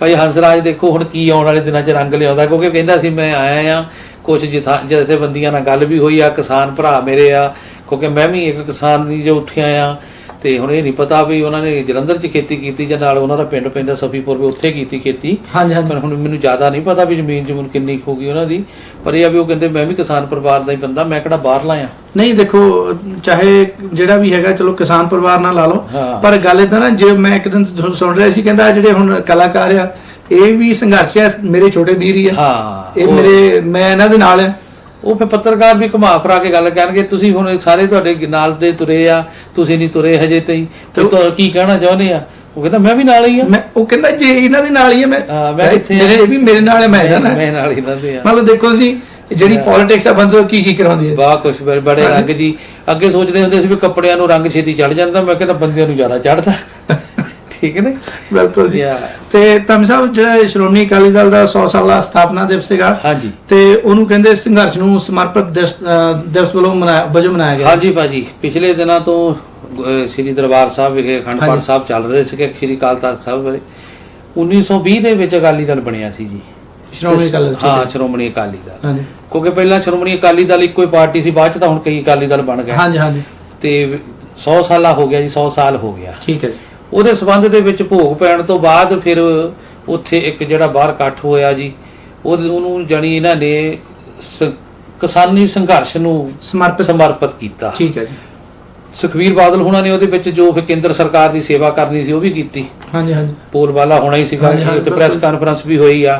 ਭਾਈ ਹੰਸਰਾਜ ਦੇਖੋ ਹੁਣ ਕੀ ਆਉਣ ਵਾਲੇ ਦਿਨਾਂ 'ਚ ਰੰਗ ਲਿਆਉਂਦਾ, ਕਿਉਂਕਿ ਕਹਿੰਦਾ ਸੀ ਮੈਂ ਆਇਆ ਆ, ਕੁਛ ਜਥੇਬੰਦੀਆਂ ਨਾਲ ਗੱਲ ਵੀ ਹੋਈ ਆ, ਕਿਸਾਨ ਭਰਾ ਮੇਰੇ ਆ, ਕਿਉਂਕਿ ਮੈਂ ਵੀ ਇੱਕ ਕਿਸਾਨ ਦੀ ਜੋ ਉੱਠਿਆ ਆ। ਤੇ ਹੁਣ ਇਹ ਨਹੀਂ ਪਤਾ ਵੀ ਉਹਨਾਂ ਨੇ ਜਲੰਧਰ 'ਚ ਖੇਤੀ ਕੀਤੀ ਜਾਂ ਨਾਲ ਉਹਨਾਂ ਦਾ ਪਿੰਡ ਪੈਂਦਾ ਸਫੀਪੁਰ ਵੀ, ਉੱਥੇ ਕੀਤੀ ਖੇਤੀ। ਪਰ ਹੁਣ ਮੈਨੂੰ ਜ਼ਿਆਦਾ ਨਹੀਂ ਪਤਾ ਵੀ ਜ਼ਮੀਨ ਕਿੰਨੀ ਹੋਊਗੀ ਉਹਨਾਂ ਦੀ, ਪਰ ਇਹ ਆ ਵੀ ਉਹ ਕਹਿੰਦੇ ਮੈਂ ਵੀ ਕਿਸਾਨ ਪਰਿਵਾਰ ਦਾ ਹੀ ਬੰਦਾ, ਮੈਂ ਕਿਹੜਾ ਬਾਹਰਲਾ ਆ। ਨਹੀਂ ਦੇਖੋ ਚਾਹੇ ਜਿਹੜਾ ਵੀ ਹੈਗਾ ਚਲੋ ਕਿਸਾਨ ਪਰਿਵਾਰ ਨਾਲ ਲਾ ਲਓ, ਪਰ ਗੱਲ ਏਦਾਂ ਨਾ, ਜੇ ਮੈਂ ਇੱਕ ਦਿਨ ਸੁਣ ਰਿਹਾ ਸੀ, ਕਹਿੰਦਾ ਜਿਹੜੇ ਹੁਣ ਕਲਾਕਾਰ ਆ ਇਹ ਵੀ ਸੰਘਰਸ਼ ਹੈ, ਮੇਰੇ ਛੋਟੇ ਵੀਰ ਹੀ ਆ, ਇਹ ਮੈਂ ਇਹਨਾਂ ਦੇ ਨਾਲ ਆ। ਉਹ ਫਿਰ ਪੱਤਰਕਾਰ ਵੀ ਘੁਮਾ ਫਰਾ ਕੇ ਗੱਲ ਕਰਨਗੇ, ਤੁਸੀਂ ਹੁਣ ਸਾਰੇ ਤੁਹਾਡੇ ਨਾਲ ਦੇ ਤੁਰੇ ਆ, ਤੁਸੀਂ ਨਹੀਂ ਤੁਰੇ ਹਜੇ ਤਾਈਂ, ਕੀ ਕਹਿਣਾ ਚਾਹੁੰਦੇ ਆ? ਉਹ ਕਹਿੰਦਾ ਮੈਂ ਵੀ ਨਾਲ ਹੀ ਆ। ਉਹ ਕਹਿੰਦਾ ਜੇ ਇਹਨਾਂ ਦੇ ਨਾਲ ਹੀ ਆ ਮੈਂ ਵੀ ਮੇਰੇ ਨਾਲ ਹੈ, ਮੈਂ ਨਾਲ ਇਹਨਾਂ ਦੇ ਆ। ਮਤਲਬ ਦੇਖੋ ਸੀ ਜਿਹੜੀ ਪੋਲਿਟਿਕਸ ਆ ਬੰਦੇ ਕੀ ਕਰਾਉਂਦੀ ਹੈ, ਬਹੁਤ ਕੁਛ ਬੜੇ ਰੰਗ ਜੀ। ਅੱਗੇ ਸੋਚਦੇ ਹੁੰਦੇ ਸੀ ਵੀ ਕੱਪੜਿਆਂ ਨੂੰ ਰੰਗ ਛੇਤੀ ਚੜ ਜਾਂਦਾ, ਮੈਂ ਕਹਿੰਦਾ ਬੰਦਿਆਂ ਨੂੰ ਜ਼ਿਆਦਾ ਚੜਦਾ। ਠੀਕ ਹੈ ਨਾ। ਬਿਲਕੁਲ ਜੀ। ਤੇ ਧਾਮੀ ਸਾਹਿਬ ਜਿਹੜਾ ਸ਼੍ਰੋਮਣੀ ਅਕਾਲੀ ਦਲ ਦਾ 100 ਸਾਲਾ ਸਥਾਪਨਾ ਦਿਵਸ ਸੀਗਾ, ਤੇ ਉਹਨੂੰ ਕਹਿੰਦੇ ਸੰਘਰਸ਼ ਨੂੰ ਸਮਰਪਿਤ ਦਿਵਸ ਵਜੋਂ ਮਨਾਇਆ ਗਿਆ। ਹਾਂਜੀ ਭਾਜੀ, ਪਿਛਲੇ ਦਿਨਾਂ ਤੋਂ ਸ੍ਰੀ ਦਰਬਾਰ ਸਾਹਿਬ ਵਿਖੇ ਅਖੰਡ ਪਾਠ ਸਾਹਿਬ ਚੱਲ ਰਹੇ ਸੀਗੇ ਸ੍ਰੀ ਅਕਾਲ ਤਖਤ ਸਾਹਿਬ ਬਾਰੇ 1920 ਦੇ ਵਿੱਚ ਅਕਾਲੀ ਦਲ ਬਣਿਆ ਸੀ ਜੀ। ਸ਼੍ਰੋਮਣੀ ਅਕਾਲੀ ਦਲ ਕਿਉਂਕਿ ਪਹਿਲਾਂ ਸ਼੍ਰੋਮਣੀ ਅਕਾਲੀ ਦਲ ਇੱਕੋ ਹੀ ਪਾਰਟੀ ਸੀ, ਬਾਅਦ ਚ ਤਾਂ ਹੁਣ ਕਈ ਅਕਾਲੀ ਦਲ ਬਣ ਗਏ। ਹਾਂਜੀ ਹਾਂਜੀ। ਤੇ 100 ਸਾਲਾ ਹੋ ਗਿਆ ਜੀ, 100 ਸਾਲ ਹੋ ਗਿਆ। ਠੀਕ ਹੈ ਜੀ। ਉਹਦੇ ਸੰਬੰਧ ਦੇ ਵਿੱਚ ਭੋਗ ਪੈਣ ਤੋਂ ਬਾਅਦ ਫਿਰ ਉੱਥੇ ਇੱਕ ਜਿਹੜਾ ਬਾਹਰ ਇਕੱਠ ਹੋਇਆ ਜੀ, ਉਹਨੂੰ ਜਾਣੀ ਇਹਨਾਂ ਨੇ ਕਿਸਾਨੀ ਸੰਘਰਸ਼ ਨੂੰ ਸਮਰਪਿਤ ਕੀਤਾ। ਠੀਕ ਹੈ ਜੀ। ਸੁਖਬੀਰ ਬਾਦਲ ਹੁਣਾਂ ਨੇ ਉਹਦੇ ਵਿੱਚ ਜੋ ਫਿਰ ਕੇਂਦਰ ਸਰਕਾਰ ਦੀ ਸੇਵਾ ਕਰਨੀ ਸੀ ਉਹ ਵੀ ਕੀਤੀ। ਹਾਂਜੀ ਹਾਂਜੀ। ਬੋਲਬਾਲਾ ਹੋਣਾ ਹੀ ਸੀਗਾ, ਉੱਥੇ ਪ੍ਰੈਸ ਕਾਨਫਰੰਸ ਵੀ ਹੋਈ ਆ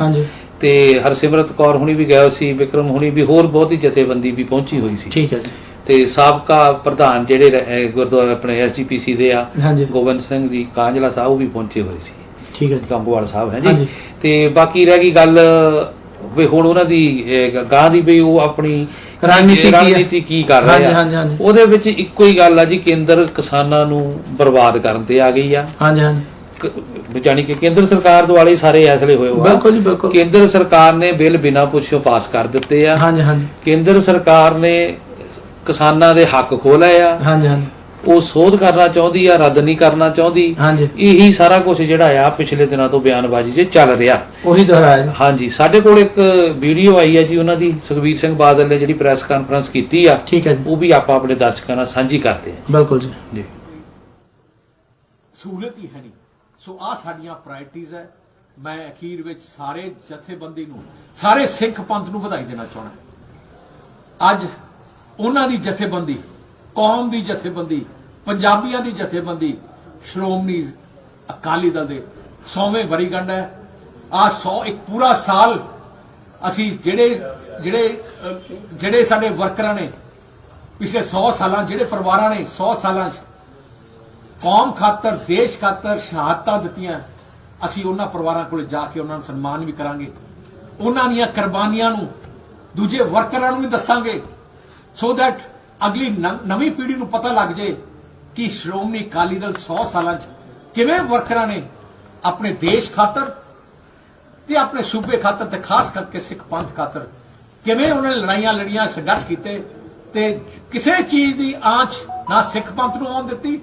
ਤੇ ਹਰਸਿਮਰਤ ਕੌਰ ਹੁਣੀ ਵੀ ਗਏ ਸੀ, ਵਿਕਰਮ ਹੁਣੀ ਵੀ, ਹੋਰ ਬਹੁਤੀ ਜਥੇਬੰਦੀ ਵੀ ਪਹੁੰਚੀ ਹੋਈ ਸੀ। ਠੀਕ ਹੈ ਜੀ। ਤੇ ਸਾਬਕਾ ਪ੍ਰਧਾਨ ਜਿਹੜੇ ਗੁਰਦੁਆਰਾ ਆਪਣੇ SGPC ਦੇ ਆ ਗੋਬਿੰਦ ਸਿੰਘ ਜੀ ਕਾਂਝਲਾ ਸਾਹਿਬ ਵੀ ਪਹੁੰਚੇ ਹੋਏ ਸੀ। ਠੀਕ ਹੈ ਜੀ। ਕੰਗੋਵਾਲ ਸਾਹਿਬ ਹੈ ਜੀ। ਤੇ ਬਾਕੀ ਰਹਿ ਗਈ ਗੱਲ ਵੀ ਹੁਣ ਉਹਨਾਂ ਦੀ ਗਾਂ ਦੀ ਵੀ ਉਹ ਆਪਣੀ ਰਣਨੀਤੀ ਕੀ ਕਰ ਰਹੇ ਆ। ਉਹਦੇ ਵਿੱਚ ਇੱਕੋ ਹੀ ਗੱਲ ਆ ਜੀ, ਕੇਂਦਰ ਕਿਸਾਨਾਂ ਨੂੰ ਬਰਬਾਦ ਕਰਨ ਤੇ ਆ ਗਈ ਆ। ਹਾਂਜੀ ਹਾਂਜੀ। ਜਾਨੀ ਕਿ ਕੇਂਦਰ ਸਰਕਾਰ ਦੁਆਲੇ ਸਾਰੇ ਫੈਸਲੇ ਹੋਏ ਹੋਏ। ਬਿਲਕੁਲ ਜੀ ਬਿਲਕੁਲ। ਕੇਂਦਰ ਸਰਕਾਰ ਨੇ ਬਿੱਲ ਬਿਨਾਂ ਪੁੱਛਿਓ ਪਾਸ ਕਰ ਦਿੱਤੇ ਆ। ਹਾਂਜੀ ਹਾਂਜੀ। ਕੇਂਦਰ ਸਰਕਾਰ ਨੇ ਕਿਸਾਨਾਂ ਦੇ ਹੱਕ ਖੋਹ ਲਏ ਆ। ਹਾਂਜੀ ਹਾਂਜੀ। ਉਹ ਸੋਧ ਕਰਨਾ ਚਾਹੁੰਦੀ ਆ, ਰੱਦ ਨਹੀਂ ਕਰਨਾ ਚਾਹੁੰਦੀ। ਇਹੀ ਸਾਰਾ ਕੁਝ ਜਿਹੜਾ ਆ ਪਿਛਲੇ ਦਿਨਾਂ ਤੋਂ ਬਿਆਨਬਾਜ਼ੀ 'ਚ ਚੱਲ ਰਿਹਾ, ਉਹੀ ਦੁਹਰਾਇਆ। ਹਾਂਜੀ। ਸਾਡੇ ਕੋਲ ਇੱਕ ਵੀਡੀਓ ਆਈ ਹੈ ਜੀ ਉਹਨਾਂ ਦੀ, ਸੁਖਬੀਰ ਸਿੰਘ ਬਾਦਲ ਨੇ ਜਿਹੜੀ ਪ੍ਰੈਸ ਕਾਨਫਰੰਸ ਕੀਤੀ ਆ। ਠੀਕ ਹੈ ਜੀ। ਉਹ ਵੀ ਆਪਾਂ ਆਪਣੇ ਦਰਸ਼ਕਾਂ ਨਾਲ ਸਾਂਝੀ ਕਰਦੇ ਹਾਂ। ਬਿਲਕੁਲ ਜੀ ਜੀ। ਸਹੂਲਤ ਹੀ ਹੈ ਨਹੀਂ, ਸੋ ਆ ਸਾਡੀਆਂ ਪ੍ਰਾਇਰਟੀਜ਼ ਹੈ। ਮੈਂ ਅਖੀਰ ਵਿੱਚ ਸਾਰੇ ਜਥੇਬੰਦੀ ਨੂੰ, ਸਾਰੇ ਸਿੱਖ ਪੰਥ ਨੂੰ ਵਧਾਈ ਦੇਣਾ ਚਾਹੁੰਦਾ। ਅੱਜ ਉਹਨਾਂ ਦੀ ਜਥੇਬੰਦੀ, ਕੌਮ ਦੀ ਜਥੇਬੰਦੀ, ਪੰਜਾਬੀਆਂ ਦੀ ਜਥੇਬੰਦੀ ਸ਼੍ਰੋਮਣੀ ਅਕਾਲੀ ਦਲ ਦੇ 100ਵੇਂ ਵਰ੍ਹੇਗੰਢ ਹੈ। ਆ 100 ਇੱਕ ਪੂਰਾ ਸਾਲ ਅਸੀਂ ਜਿਹੜੇ ਸਾਡੇ ਵਰਕਰਾਂ ਨੇ ਪਿਛਲੇ 100 ਸਾਲਾਂ, ਜਿਹੜੇ ਪਰਿਵਾਰਾਂ ਨੇ 100 ਸਾਲਾਂ 'ਚ ਕੌਮ ਖਾਤਰ, ਦੇਸ਼ ਖਾਤਰ ਸ਼ਹਾਦਤਾਂ ਦਿੱਤੀਆਂ, ਅਸੀਂ ਉਹਨਾਂ ਪਰਿਵਾਰਾਂ ਕੋਲ ਜਾ ਕੇ ਉਹਨਾਂ ਨੂੰ ਸਨਮਾਨ ਵੀ ਕਰਾਂਗੇ, ਉਹਨਾਂ ਦੀਆਂ ਕੁਰਬਾਨੀਆਂ ਨੂੰ ਦੂਜੇ ਵਰਕਰਾਂ ਨੂੰ ਵੀ ਦੱਸਾਂਗੇ, ਸੋ ਦੈਟ ਅਗਲੀ ਨਵੀਂ ਪੀੜ੍ਹੀ ਨੂੰ ਪਤਾ ਲੱਗ ਜਾਏ ਕਿ ਸ਼੍ਰੋਮਣੀ ਅਕਾਲੀ ਦਲ 100 ਸਾਲਾਂ 'ਚ ਕਿਵੇਂ ਵਰਕਰਾਂ ਨੇ ਆਪਣੇ ਦੇਸ਼ ਖਾਤਰ ਤੇ ਆਪਣੇ ਸੂਬੇ ਖਾਤਰ ਤੇ ਖਾਸ ਕਰਕੇ ਸਿੱਖ ਪੰਥ ਖਾਤਰ ਕਿਵੇਂ ਉਹਨਾਂ ਨੇ ਲੜਾਈਆਂ ਲੜੀਆਂ, ਸੰਘਰਸ਼ ਕੀਤੇ ਤੇ ਕਿਸੇ ਚੀਜ਼ ਦੀ ਆਂਚ ਨਾ ਸਿੱਖ ਪੰਥ ਨੂੰ ਆਉਣ ਦਿੱਤੀ,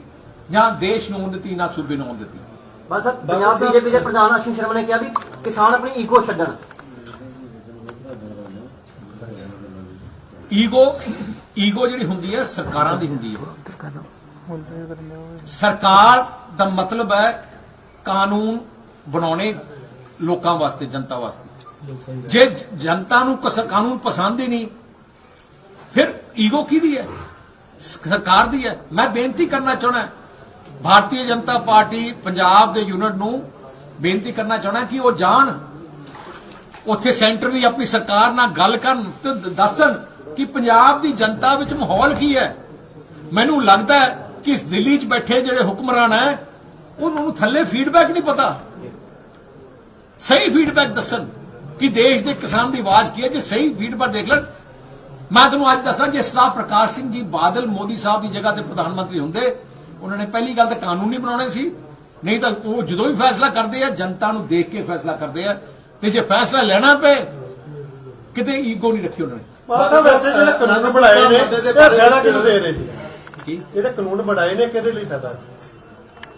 ਨਾ ਦੇਸ਼ ਨੂੰ ਆਉਣ ਦਿੱਤੀ, ਨਾ ਸੂਬੇ ਨੂੰ ਆਉਣ ਦਿੱਤੀ। ਬਸ ਪੰਜਾਬ BJP ਦੇ ਪ੍ਰਧਾਨ ਅਸ਼ਵਨੀ ਸ਼ਰਮਾ ਨੇ ਕਿਹਾ ਵੀ ਕਿਸਾਨ ਆਪਣੀ ਈਗੋ ਛੱਡਣ। ਈਗੋ ਜਿਹੜੀ ਹੁੰਦੀ ਹੈ ਸਰਕਾਰਾਂ ਦੀ ਹੁੰਦੀ ਹੈ। ਸਰਕਾਰ ਦਾ ਮਤਲਬ ਹੈ ਕਾਨੂੰਨ ਬਣਾਉਣੇ ਲੋਕਾਂ ਵਾਸਤੇ, ਜਨਤਾ ਵਾਸਤੇ। ਜੇ ਜਨਤਾ ਨੂੰ ਕਾਨੂੰਨ ਪਸੰਦ ਹੀ ਨਹੀਂ, ਫਿਰ ਈਗੋ ਕਿਹਦੀ ਹੈ? ਸਰਕਾਰ ਦੀ ਹੈ। ਮੈਂ ਬੇਨਤੀ ਕਰਨਾ ਚਾਹੁੰਦਾ ਭਾਰਤੀ ਜਨਤਾ ਪਾਰਟੀ ਪੰਜਾਬ ਦੇ ਯੂਨਿਟ ਨੂੰ, ਬੇਨਤੀ ਕਰਨਾ ਚਾਹੁੰਦਾ ਕਿ ਉਹ ਜਾਣ ਉੱਥੇ, ਸੈਂਟਰ ਵੀ ਆਪਣੀ ਸਰਕਾਰ ਨਾਲ ਗੱਲ ਕਰਨ ਤੇ ਦੱਸਣ ਕਿ ਪੰਜਾਬ ਦੀ ਜਨਤਾ ਵਿੱਚ ਮਾਹੌਲ ਕੀ ਹੈ। ਮੈਨੂੰ ਲੱਗਦਾ ਹੈ ਕਿ ਦਿੱਲੀ 'ਚ ਬੈਠੇ ਜਿਹੜੇ ਹੁਕਮਰਾਨ ਹੈ ਉਹਨਾਂ ਨੂੰ ਥੱਲੇ ਫੀਡਬੈਕ ਨਹੀਂ ਪਤਾ। ਸਹੀ ਫੀਡਬੈਕ ਦੱਸਣ ਕਿ ਦੇਸ਼ ਦੇ ਕਿਸਾਨ ਦੀ ਆਵਾਜ਼ ਕੀ ਹੈ। ਜੇ ਸਹੀ ਫੀਡਬੈਕ ਦੇਖ ਲੈਣ, ਮੈਂ ਤੁਹਾਨੂੰ ਅੱਜ ਦੱਸਾਂ, ਜੇ ਸਰਦਾਰ ਪ੍ਰਕਾਸ਼ ਸਿੰਘ ਜੀ ਬਾਦਲ ਮੋਦੀ ਸਾਹਿਬ ਦੀ ਜਗ੍ਹਾ ਤੇ ਪ੍ਰਧਾਨ ਮੰਤਰੀ ਹੁੰਦੇ, ਉਹਨਾਂ ਨੇ ਪਹਿਲੀ ਗੱਲ ਤਾਂ ਕਾਨੂੰਨ ਨਹੀਂ ਬਣਾਉਣੇ ਸੀ, ਨਹੀਂ ਤਾਂ ਉਹ ਜਦੋਂ ਵੀ ਫੈਸਲਾ ਕਰਦੇ ਆ ਜਨਤਾ ਨੂੰ ਦੇਖ ਕੇ ਫੈਸਲਾ ਕਰਦੇ ਆ, ਤੇ ਜੇ ਫੈਸਲਾ ਲੈਣਾ ਪਏ ਕਿਤੇ ਈਗੋ ਨਹੀਂ ਰੱਖੀ ਉਹਨਾਂ ਨੇ। ਜਿਹੜੇ ਕਾਨੂੰਨ ਬਣਾਏ ਨੇ ਫਾਇਦਾ ਕਿਹਨੂੰ ਦੇ ਰਹੇ ਜੀ? ਜਿਹੜੇ ਕਾਨੂੰਨ ਬਣਾਏ ਨੇ ਕਿਹਦੇ ਲਈ ਫਾਇਦਾ?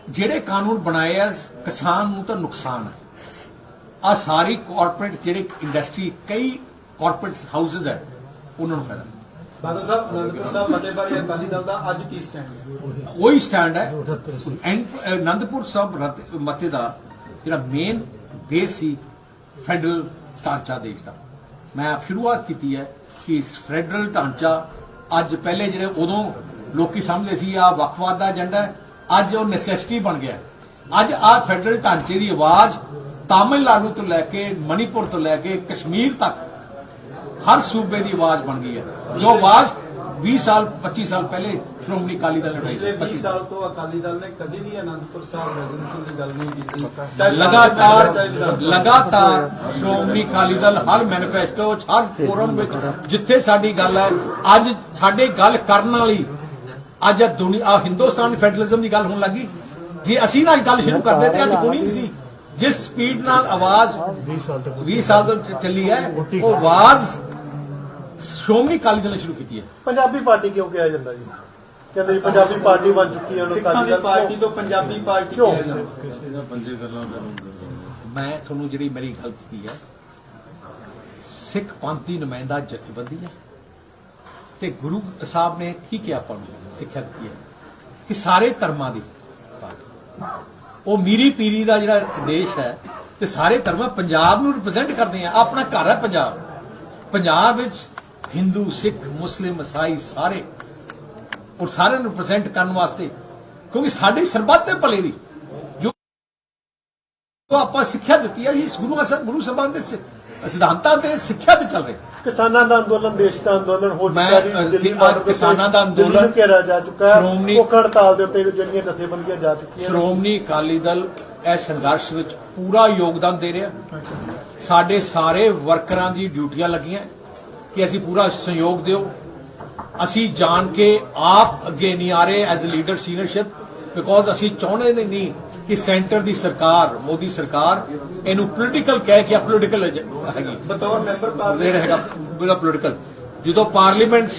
ਜਿਹੜੇ ਕਾਨੂੰਨ ਬਣਾਏ ਆ ਕਿਸਾਨ ਨੂੰ ਤਾਂ ਨੁਕਸਾਨ ਹੈ। ਆ ਸਾਰੀ ਕਾਰਪੋਰੇਟ ਜਿਹੜੇ ਇੰਡਸਟਰੀ, ਕਈ ਕਾਰਪੋਰੇਟ ਹਾਊਸਸ ਹੈ, ਉਹਨਾਂ ਨੂੰ ਫਾਇਦਾ। ਬਾਦਲ ਸਾਹਿਬ, ਅਨੰਦਪੁਰ ਸਾਹਿਬ ਮਤੇ ਬਾਰੇ ਅਕਾਲੀ ਦਲ ਦਾ ਅੱਜ ਕੀ ਸਟੈਂਡ ਹੈ? ਉਹੀ ਸਟੈਂਡ ਹੈ। ਅਨੰਦਪੁਰ ਸਾਹਿਬ ਮਤੇ ਦਾ ਜਿਹੜਾ ਮੇਨ ਬੇਸ ਸੀ ਫੈਡਰਲ ਢਾਂਚਾ ਦੇਸ਼ ਦਾ। ਮੈਂ ਸ਼ੁਰੂਆਤ ਕੀਤੀ ਹੈ ਕਿ ਫੈਡਰਲ ਢਾਂਚਾ ਅੱਜ, ਪਹਿਲੇ ਜਿਹੜੇ ਉਦੋਂ ਲੋਕੀ ਸਮਝਦੇ ਸੀ ਆ ਵੱਖਵਾਦ ਦਾ ਏਜੰਡਾ ਹੈ, ਅੱਜ ਉਹ ਨੈਸੈਸਿਟੀ ਬਣ ਗਿਆ। ਅੱਜ ਆ ਫੈਡਰਲ ਢਾਂਚੇ ਦੀ ਆਵਾਜ਼ ਤਾਮਿਲਨਾਡੂ ਤੋਂ ਲੈ ਕੇ ਮਣੀਪੁਰ ਤੋਂ ਲੈ ਕੇ ਕਸ਼ਮੀਰ ਤੱਕ ਹਰ ਸੂਬੇ ਦੀ ਆਵਾਜ਼ ਬਣ ਗਈ ਹੈ, ਜੋ ਆਵਾਜ਼ 20 ਸਾਲ 25 ਸਾਲ ਪਹਿਲੇ ਸ਼੍ਰੋਮਣੀ ਅਕਾਲੀ ਦਲ ਨੇ ਉਠਾਈ। 20 ਸਾਲ ਤੋਂ ਅਕਾਲੀ ਦਲ ਨੇ ਕਦੀ ਵੀ ਅਨੰਦਪੁਰ ਸਾਹਿਬ ਰੈਜ਼ੋਲੂਸ਼ਨ ਦੀ ਗੱਲ ਨਹੀਂ ਕੀਤੀ। ਲਗਾਤਾਰ ਸ਼੍ਰੋਮਣੀ ਅਕਾਲੀ ਦਲ ਹਰ ਮੈਨੀਫੈਸਟੋ, ਹਰ ਫੋਰਮ ਵਿੱਚ ਜਿੱਥੇ ਸਾਡੀ ਗੱਲ ਹੈ, ਅੱਜ ਸਾਡੇ ਗੱਲ ਕਰਨ ਵਾਲੀ, ਅੱਜ ਦੁਨੀਆ ਹਿੰਦੁਸਤਾਨ ਫੈਡਰਲਿਜ਼ਮ ਦੀ ਗੱਲ ਹੋਣ ਲੱਗੀ। ਜੇ ਅਸੀਂ ਨਾ ਗੱਲ ਸ਼ੁਰੂ ਕਰਦੇ ਤੇ ਅੱਜ ਹੋਣੀ ਨਹੀਂ ਸੀ। ਜਿਸ ਸਪੀਡ ਨਾਲ ਆਵਾਜ਼ 20 ਸਾਲ ਤੋਂ ਚੱਲੀ ਹੈ, ਉਹ ਆਵਾਜ਼ ਸ਼੍ਰੋਮਣੀ ਅਕਾਲੀ ਦਲ ਨੇ ਸ਼ੁਰੂ ਕੀਤੀ ਹੈ। ਪੰਜਾਬੀ ਪਾਰਟੀ ਕਿਉਂ ਕਿਹਾ ਜਾਂਦਾ ਜੀ? ਕਹਿੰਦੇ ਜੀ ਪੰਜਾਬੀ ਪਾਰਟੀ ਬਣ ਚੁੱਕੀ ਹੈ ਉਹਨੂੰ ਸਿੱਖਾਂ ਦੀ ਪਾਰਟੀ ਤੋਂ ਪੰਜਾਬੀ ਪਾਰਟੀ ਕਿਉਂ? ਕਿਹਾ ਜਾਂਦਾ। ਮੈਂ ਤੁਹਾਨੂੰ ਜਿਹੜੀ ਮੇਰੀ ਗੱਲ ਕੀਤੀ ਹੈ, ਸਿੱਖ ਪੰਥ ਦੀ ਨੁਮਾਇੰਦਾ ਜਥੇਬੰਦੀ ਹੈ ਤੇ ਗੁਰੂ ਸਾਹਿਬ ਨੇ ਕੀ ਕਿਹਾ ਆਪਾਂ ਨੂੰ ਸਿੱਖਿਆ ਦਿੱਤੀ ਹੈ ਕਿ ਸਾਰੇ ਧਰਮਾਂ ਦੀ ਉਹ ਮੀਰੀ ਪੀਰੀ ਦਾ ਜਿਹੜਾ ਦੇਸ਼ ਹੈ ਤੇ ਸਾਰੇ ਧਰਮ ਪੰਜਾਬ ਨੂੰ ਰਿਪਰੈਜ਼ੈਂਟ ਕਰਦੇ ਆ। ਆਪਣਾ ਘਰ ਹੈ ਪੰਜਾਬ। ਪੰਜਾਬ ਵਿੱਚ ਹਿੰਦੂ, ਸਿੱਖ, ਮੁਸਲਿਮ, ਈਸਾਈ ਸਾਰੇ ਔਰ ਸਾਰਿਆਂ ਨੂੰ ਰਿਪਰੈਜ਼ੈਂਟ ਕਰਨ ਵਾਸਤੇ, ਕਿਉਂਕਿ ਸਾਡੀ ਸਰਬੱਤ ਦੇ ਭਲੇ ਦੀ ਜੋ ਆਪਾਂ ਸਿੱਖਿਆ ਦਿੱਤੀ ਹੈ, ਇਸ ਗੁਰੂ ਸਾਹਿਬਾਨ ਦੇ ਸਿਧਾਂਤਾਂ ਤੇ ਸਿੱਖਿਆ ਤੇ ਚੱਲ ਰਹੇ। ਕਿਸਾਨਾਂ ਦਾ ਅੰਦੋਲਨ ਦੇਸ਼ ਦਾ ਅੰਦੋਲਨ ਹੋ ਚੁੱਕਾ ਮੈਂ, ਜੀ। ਦਿੱਲੀ ਅੱਜ ਬਾਰਡਰ ਤੇ ਕਿਸਾਨਾਂ ਦਾ ਅੰਦੋਲਨ ਘੇਰਿਆ ਜਾ ਚੁੱਕਾ ਹੈ। ਸ਼੍ਰੋਮਣੀ- ਭੁੱਖ ਹੜਤਾਲ ਦੇ ਉੱਤੇ ਜਿਹੜੀਆਂ ਜਥੇਬੰਦੀਆਂ ਜਾ ਚੁੱਕੀਆਂ ਨੇ। ਸ਼੍ਰੋਮਣੀ ਅਕਾਲੀ ਦਲ ਇਸ ਸੰਘਰਸ਼ ਵਿੱਚ ਪੂਰਾ ਯੋਗਦਾਨ ਦੇ ਰਿਹਾ। ਸਾਡੇ ਸਾਰੇ ਵਰਕਰਾਂ ਦੀ ਡਿਊਟੀਆਂ ਲੱਗੀਆਂ ਕਿ ਅਸੀਂ ਪੂਰਾ ਸਹਿਯੋਗ ਦਿਓ। ਅਸੀਂ ਜਾਣ ਕੇ ਆਪ ਅੱਗੇ ਨਹੀਂ ਆ ਰਹੇ ਐਜ਼ ਅ ਲੀਡਰ ਸੀਨੀਅਰਸ਼ਿਪ, ਬਿਕੋਜ਼ ਅਸੀਂ ਚਾਹੁੰਦੇ ਨਹੀਂ ਕਿ ਸੈਂਟਰ ਦੀ ਸਰਕਾਰ, ਮੋਦੀ ਸਰਕਾਰ ਇਹਨੂੰ ਪੋਲੀਟੀਕਲ ਕਹਿ ਕੇ ਪੋਲੀਟੀਕਲ ਹੈਗੀ ਬਤੌਰ ਮੈਂਬਰ ਜਿਹੜਾ ਪਾਰਲੀਮੈਂਟ ਹੈਗਾ ਬੜਾ ਪੋਲੀਟੀਕਲ। ਜਦੋਂ ਪਾਰਲੀਮੈਂਟ